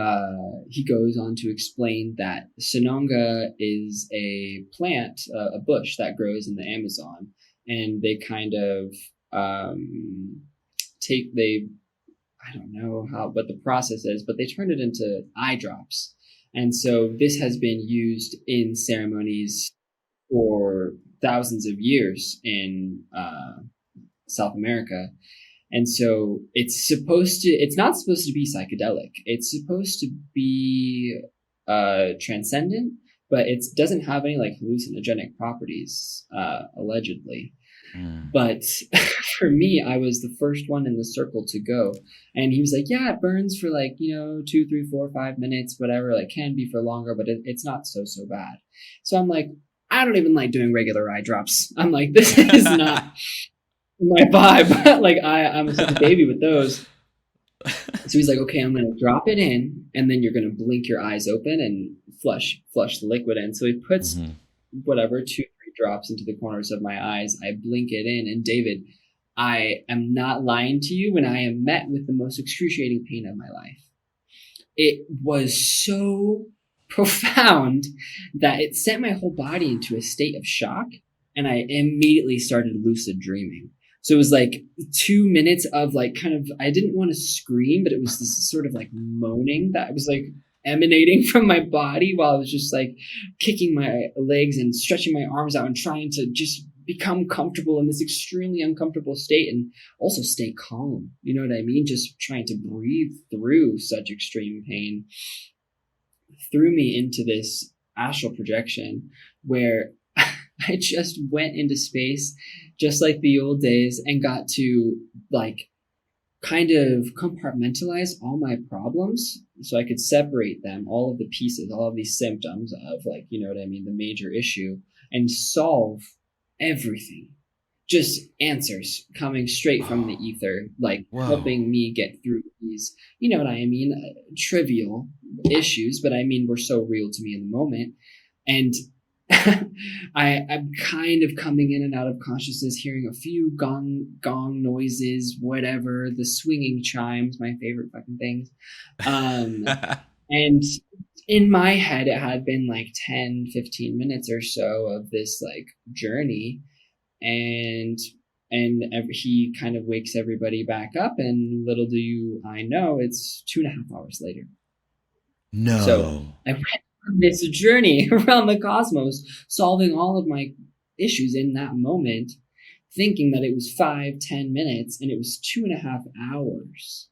goes on to explain that sananga is a plant, a bush that grows in the Amazon. And they kind of I don't know what the process is, but they turn it into eye drops. And so this has been used in ceremonies for thousands of years in South America. And so it's not supposed to be psychedelic. It's supposed to be transcendent, but it doesn't have any like hallucinogenic properties, allegedly. But for me, I was the first one in the circle to go. And he was like, yeah, it burns for like, 2, 3, 4, 5 minutes, whatever. Like, can be for longer, but it's not so bad. So I'm like, I don't even like doing regular eye drops. I'm like, this is not my vibe. Like I'm such a baby with those. So he's like, okay, I'm gonna drop it in, and then you're gonna blink your eyes open and flush the liquid in. So he puts Hmm. whatever 2, 3 drops into the corners of my eyes. I blink it in, and David, I am not lying to you when I am met with the most excruciating pain of my life. It was so profound that it sent my whole body into a state of shock, and I immediately started lucid dreaming. So it was like 2 minutes of like kind of, I didn't want to scream, but it was this sort of like moaning that was like emanating from my body while I was just like kicking my legs and stretching my arms out and trying to just become comfortable in this extremely uncomfortable state and also stay calm. You know what I mean? Just trying to breathe through such extreme pain threw me into this astral projection where I just went into space just like the old days and got to like kind of compartmentalize all my problems so I could separate them, all of the pieces, all of these symptoms of like, you know what I mean, the major issue, and solve everything. Just answers coming straight from the Oh, ether, like whoa. helping me get through these, you know what I mean, trivial issues, but I mean, were so real to me in the moment. And I'm kind of coming in and out of consciousness, hearing a few gong noises, whatever, the swinging chimes, my favorite fucking things. Um, and in my head, it had been like 10, 15 minutes or so of this like journey. And he kind of wakes everybody back up, and little do you I know, it's 2.5 hours later. So No. I went on this journey around the cosmos, solving all of my issues in that moment, thinking that it was 5, 10 minutes, and it was 2.5 hours.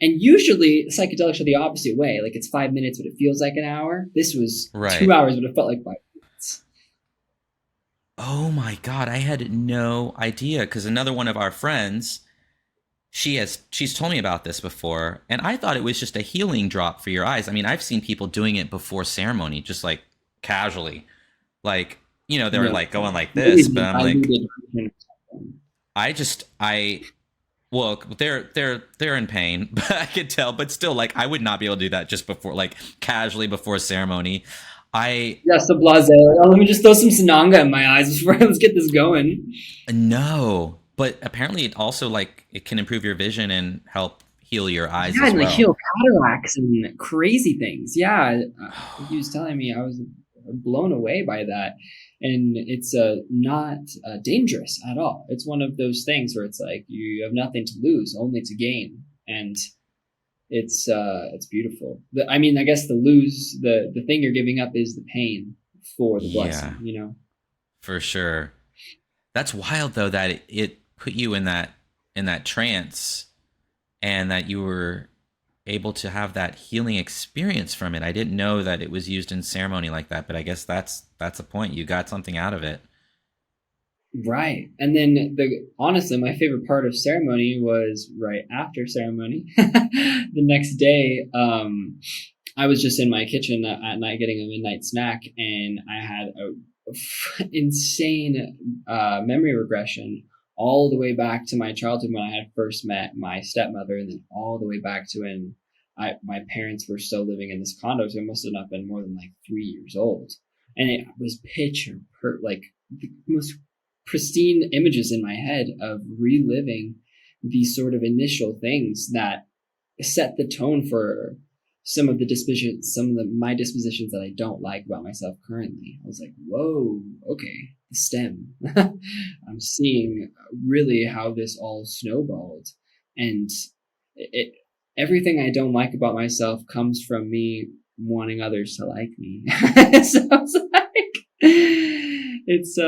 And usually psychedelics are the opposite way. Like it's 5 minutes, but it feels like an hour. This was two Right. hours, but it felt like 5 minutes. Oh my God. I had no idea because another one of our friends, she's told me about this before, and I thought it was just a healing drop for your eyes. I mean, I've seen people doing it before ceremony, just like casually. Like, they're No, like going like maybe this, but the I'm like, diluted version of something. I well, they're in pain, but I could tell, but still, like, I would not be able to do that just before, like, casually before ceremony. I Yeah, so blase. Like, oh, let me just throw some sananga in my eyes before let's get this going. No, but apparently it also, like, it can improve your vision and help heal your eyes Yeah, as and like well. heal cataracts and crazy things. Yeah, he was telling me, I was blown away by that, and it's not dangerous at all. It's one of those things where it's like you have nothing to lose, only to gain, and it's beautiful. I mean, I guess the thing you're giving up is the pain for the Yeah, blessing. You know. for sure. That's wild though that it put you in that trance and that you were able to have that healing experience from it. I didn't know that it was used in ceremony like that, but I guess that's a point. You got something out of it. Right. And then honestly, my favorite part of ceremony was right after ceremony. The next day, I was just in my kitchen at night getting a midnight snack, and I had a insane memory regression all the way back to my childhood when I had first met my stepmother, and then all the way back to when my parents were still living in this condo. So I must have not been more than like 3 years old. And it was like the most pristine images in my head of reliving these sort of initial things that set the tone for some of my dispositions that I don't like about myself currently. I was like, whoa, okay, the stem. I'm seeing really how this all snowballed, and it everything I don't like about myself comes from me wanting others to like me. So it's like it's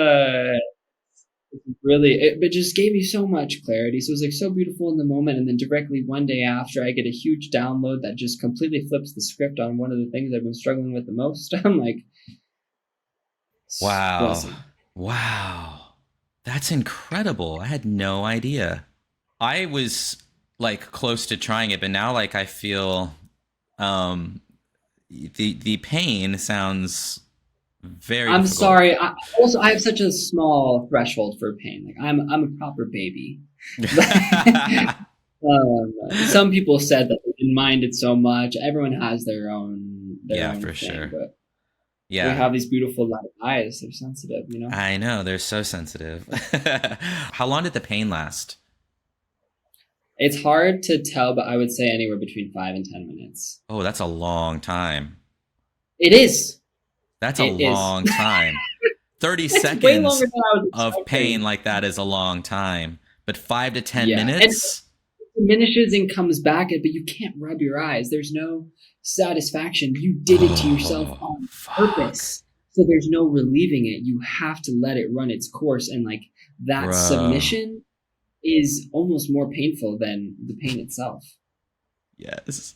really it just gave me so much clarity. So it was like so beautiful in the moment, and then directly one day after I get a huge download that just completely flips the script on one of the things I've been struggling with the most. I'm like, Wow. blessing. Wow. That's incredible. I had no idea. I was like close to trying it, but now like I feel um the pain sounds Very I'm difficult. sorry. I have such a small threshold for pain. Like I'm a proper baby. Some people said that they didn't mind it so much. Everyone has their Yeah, own for thing, sure. but we Yeah. have these beautiful light eyes. They're sensitive, you know. I know, they're so sensitive. How long did the pain last? It's hard to tell, but I would say anywhere between 5 and 10 minutes. Oh, that's a long time. It is. That's a It is. long time. 30 It's way longer seconds than I was of pain expecting. like that is a long time. But 5 to 10 Yeah, and minutes? diminishes and comes back, but you can't rub your eyes. There's no satisfaction. You did it to yourself Oh, on fuck. purpose. So there's no relieving it. You have to let it run its course. And like that Bro. submission is almost more painful than the pain itself. Yes.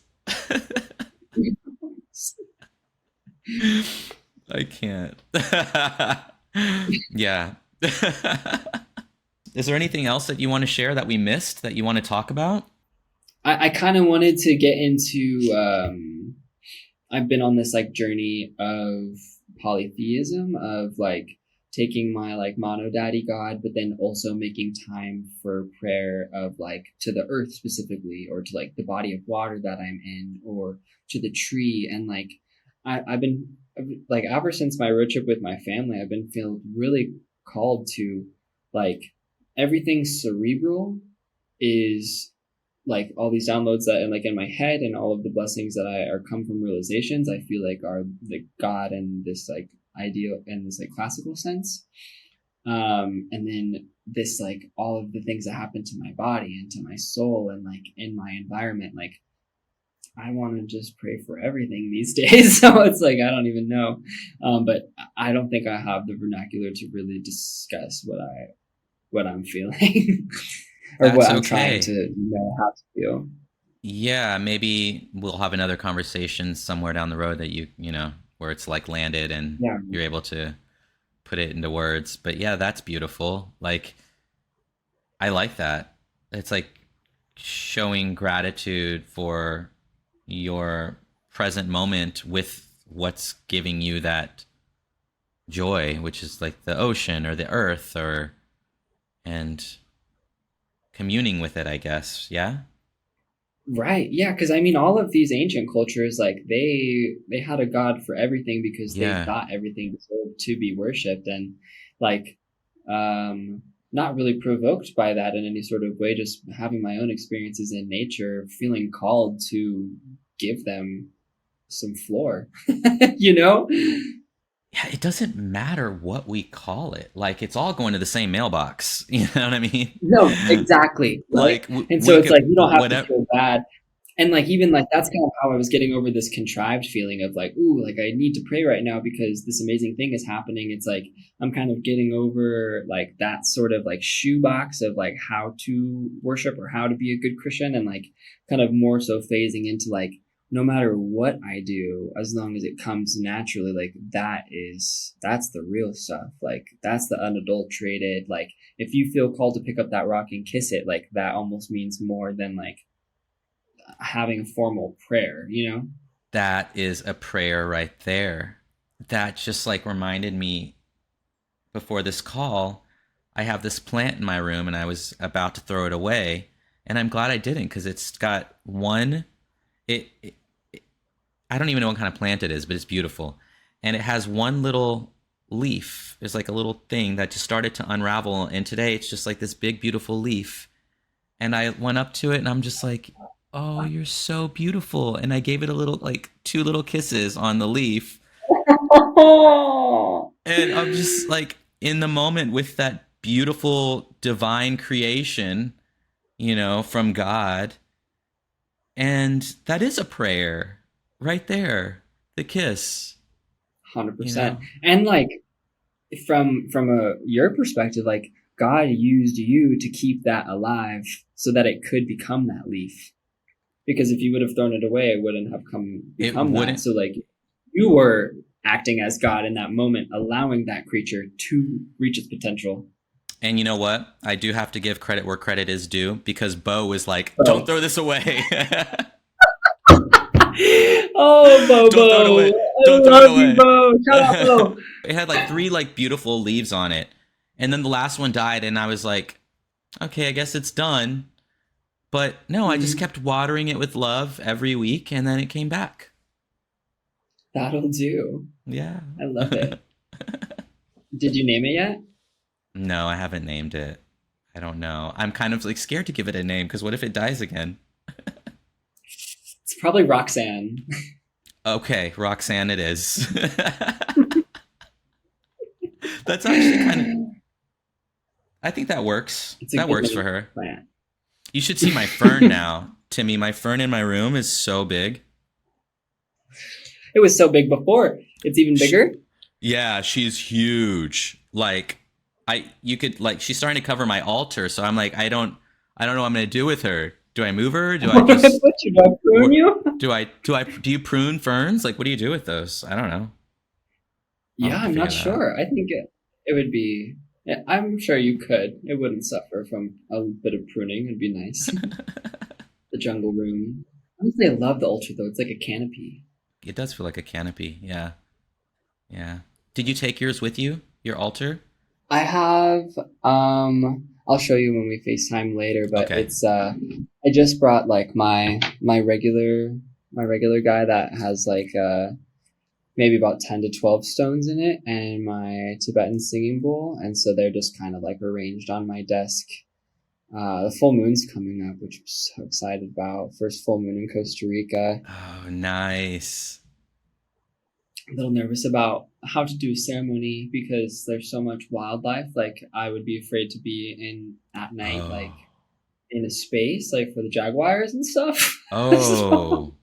I can't. Yeah. Is there anything else that you want to share that we missed that you want to talk about? I kind of wanted to get into I've been on this like journey of polytheism, of like taking my like mono daddy god, but then also making time for prayer of like to the earth specifically, or to like the body of water that I'm in, or to the tree. And like I've been like ever since my road trip with my family, I've been feeling really called to like everything cerebral is like all these downloads that and like in my head, and all of the blessings that I are come from realizations I feel like are the God and this like ideal and this like classical sense. And then this like all of the things that happen to my body and to my soul and like in my environment, like I want to just pray for everything these days. So it's like I don't even know, but I don't think I have the vernacular to really discuss what I'm feeling or That's what I'm trying okay. to know how to feel. Yeah, maybe we'll have another conversation somewhere down the road that where it's like landed and Yeah, you're able to put it into words. But yeah, that's beautiful. Like, I like that. It's like showing gratitude for your present moment with what's giving you that joy, which is like the ocean or the earth, or and communing with it, I guess. Yeah. right. Yeah, because I mean, all of these ancient cultures, like they had a god for everything because they Yeah. thought everything deserved to be worshipped, and like, not really provoked by that in any sort of way. Just having my own experiences in nature, feeling called to give them some floor, you know? Yeah, it doesn't matter what we call it. Like, it's all going to the same mailbox. You know what I mean? No, exactly, right? Like, And so we it's like could you don't have to whatever. feel bad. And like even like that's kind of how I was getting over this contrived feeling of like, ooh, like I need to pray right now because this amazing thing is happening. It's like I'm kind of getting over like that sort of like shoebox of like how to worship or how to be a good Christian, and like kind of more so phasing into like no matter what I do, as long as it comes naturally, like that's the real stuff. Like that's the unadulterated, like if you feel called to pick up that rock and kiss it, like that almost means more than like having a formal prayer, you know? That is a prayer right there. That just like reminded me before this call, I have this plant in my room and I was about to throw it away. And I'm glad I didn't because it's got one, it, it, I don't even know what kind of plant it is, but it's beautiful. And it has one little leaf. There's like a little thing that just started to unravel. And today it's just like this big, beautiful leaf. And I went up to it and I'm just like, oh, you're so beautiful. And I gave it a little, like two little kisses on the leaf. And I'm just like in the moment with that beautiful divine creation, from God. And that is a prayer right there. The kiss, you 100%. know? And like from a your perspective, like God used you to keep that alive so that it could become that leaf. Because if you would have thrown it away, it wouldn't have It become that. wouldn't. So like you were acting as God in that moment, allowing that creature to reach its potential. And you know what? I do have to give credit where credit is due because Bo was like, don't So throw this away. oh, Don't throw it Bobo. away. Don't throw it love you, away. Bo. Shout out, Bo. It had like three like beautiful leaves on it. And then the last one died and I was like, okay, I guess it's done. But no, I just kept watering it with love every week and then it came back. That'll do. Yeah. I love it. Did you name it yet? No, I haven't named it. I don't know. I'm kind of like scared to give it a name because what if it dies again? It's probably Roxanne. Okay, Roxanne it is. That's actually kind of I think that works. It's a That good works for name her. plant. You should see my fern now, Timmy. My fern in my room is so big. It was so big before. It's even bigger. Yeah, she's huge. Like you could like she's starting to cover my altar, so I'm like I don't know what I'm gonna do with her. Do I move her? Do I just What should I prune you? do you prune ferns? Like what do you do with those? I don't know. I'll Yeah, have to I'm figure not that out. sure. I think it would be. I'm sure you could. It wouldn't suffer from a bit of pruning. It'd be nice. The jungle room. Honestly, I love the altar though. It's like a canopy. It does feel like a canopy. Yeah. Yeah. Did you take yours with you? Your altar? I have. I'll show you when we FaceTime later. But Okay. it's. I just brought like my regular guy that has like maybe about 10 to 12 stones in it, and my Tibetan singing bowl, and so they're just kind of like arranged on my desk. The full moon's coming up, which I'm so excited about. First full moon in Costa Rica. Oh, nice. A little nervous about how to do a ceremony because there's so much wildlife. Like I would be afraid to be in at night, Oh. like in a space, like for the jaguars and stuff. So, Oh.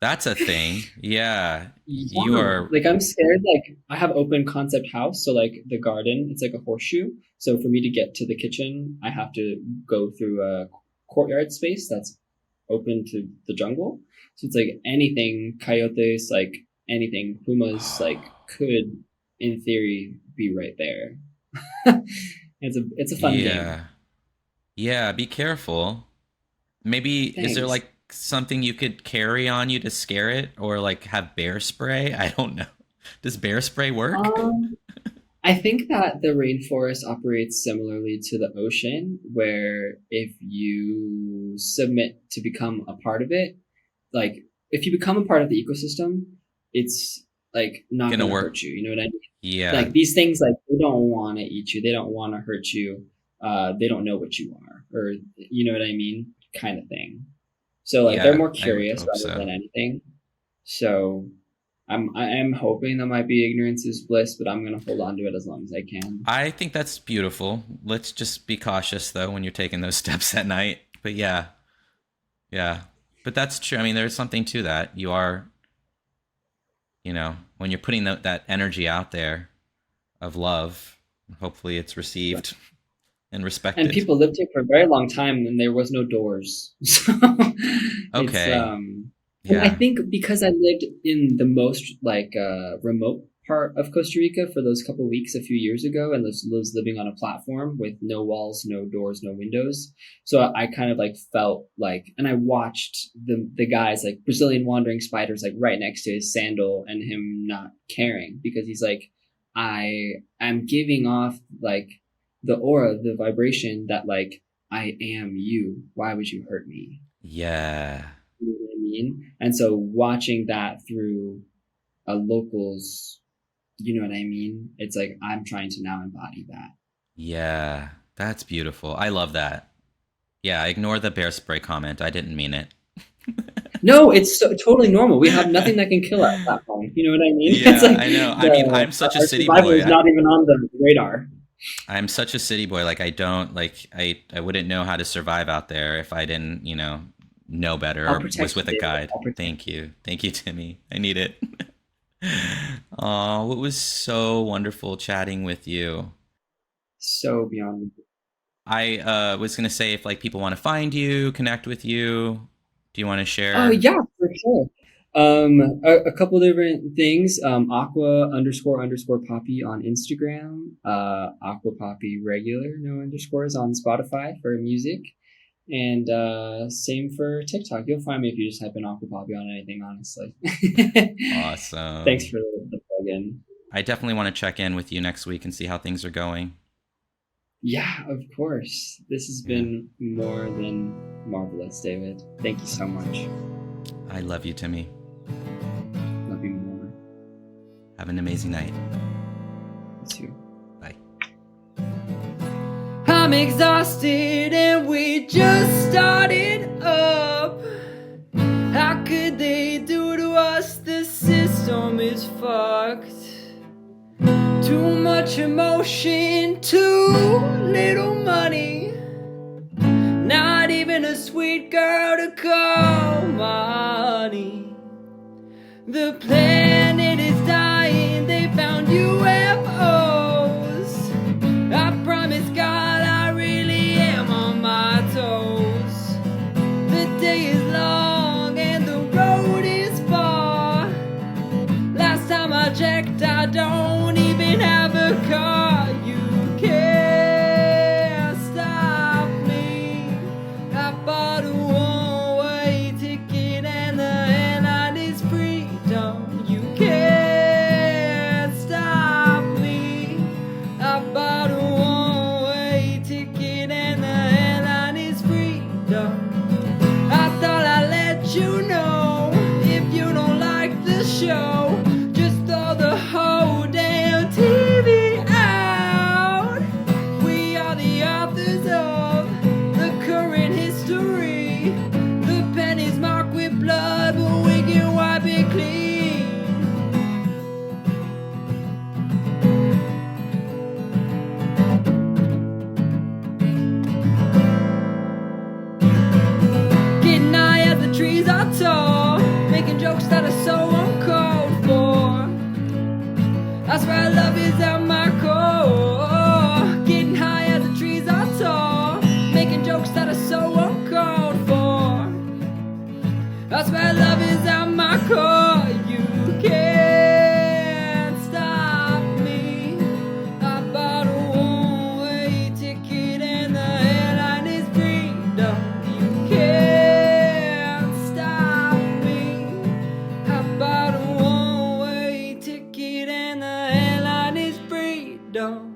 That's a thing. Yeah. You yeah, are like I'm scared. Like I have open concept house, so like the garden, it's like a horseshoe. So for me to get to the kitchen, I have to go through a courtyard space that's open to the jungle. So it's like anything, coyotes, like anything, pumas, like could in theory be right there. It's a fun game. Yeah. Yeah, be careful. Maybe is there Thanks. like something you could carry on you to scare it or like have bear spray? I don't know. Does bear spray work? Um, I think that the rainforest operates similarly to the ocean, where if you submit to become a part of it, like if you become a part of the ecosystem, it's like not Gonna going to work. hurt you. You know what I mean? Yeah. Like these things, like they don't want to eat you, they don't want to hurt you, they don't know what you are, or you know what I mean, kind of thing. So like they're Yeah, more I would curious hope rather so. than anything. So I am hoping that might be ignorance is bliss, but I'm gonna hold on to it as long as I can. I think that's beautiful. Let's just be cautious though when you're taking those steps at night. But yeah, yeah. But that's true. I mean, there's something to that. You are, when you're putting that energy out there of love, hopefully it's received and And respected. people lived here for a very long time and there was no doors. So it's Okay. and I Yeah. think because I lived in the most like remote part of Costa Rica for those couple weeks a few years ago and was living on a platform with no walls, no doors, no windows. So I kind of like felt like and I watched the guys like Brazilian wandering spiders like right next to his sandal and him not caring because he's like I am giving off like the aura, the vibration that like I am you. Why would you hurt me? Yeah. You know what I mean? And so watching that through a local's, you know what I mean? It's like I'm trying to now embody that. Yeah. That's beautiful. I love that. Yeah, ignore the bear spray comment. I didn't mean it. No, it's totally normal. We have nothing that can kill us at that point. You know what I mean? It's Yeah, like I know. I mean, the I'm such a our city survival boy. is not even on the radar. I'm such a city boy. Like I don't like I wouldn't know how to survive out there if I didn't, know better I'll or was protect you, with a David. guide. I'll protect Thank you. Thank you, Timmy. I need it. Oh, it was so wonderful chatting with you. so beyond. I was gonna say if like people want to find you, connect with you, do you want to Oh share? yeah, for sure. A couple different things. Aqua underscore poppy on Instagram. Aqua poppy regular, no underscores on Spotify for music. And same for TikTok. You'll find me if you just type in Aqua Poppy on anything, honestly. Awesome. Thanks for the plug-in. I definitely want to check in with you next week and see how things are going. Yeah, of course. This has been more than marvelous, David. Thank you so much. I love you, Timmy. Love you more. Have an amazing night. You too. Bye. I'm exhausted and we just started up. How could they do to us? The system is fucked. Too much emotion, too little money. Not even a sweet girl to call money. The planet is dying, they found UFOs. I promise God I really am on my toes. The day is long and the road is far. Last time I checked, I don't even have a car. You can't stop me. I bought a one-way ticket and the airline is freedom. You can't stop me. I bought a one-way ticket and the airline is freedom. I thought I'd let you know if you don't like the show. Just throw the whole damn TV out. We are the authors of the current history. The pen is marked with blood, but we can wipe it clean. Getting high as the trees are tall, making jokes that are so uncalled for. I swear love is at my core. Getting high as the trees are tall, making jokes that are so uncalled for. I swear love is at my core. You can't stop me. I bought a one-way ticket and the airline is freedom. You can't stop me. I bought a one-way ticket and the airline is freedom.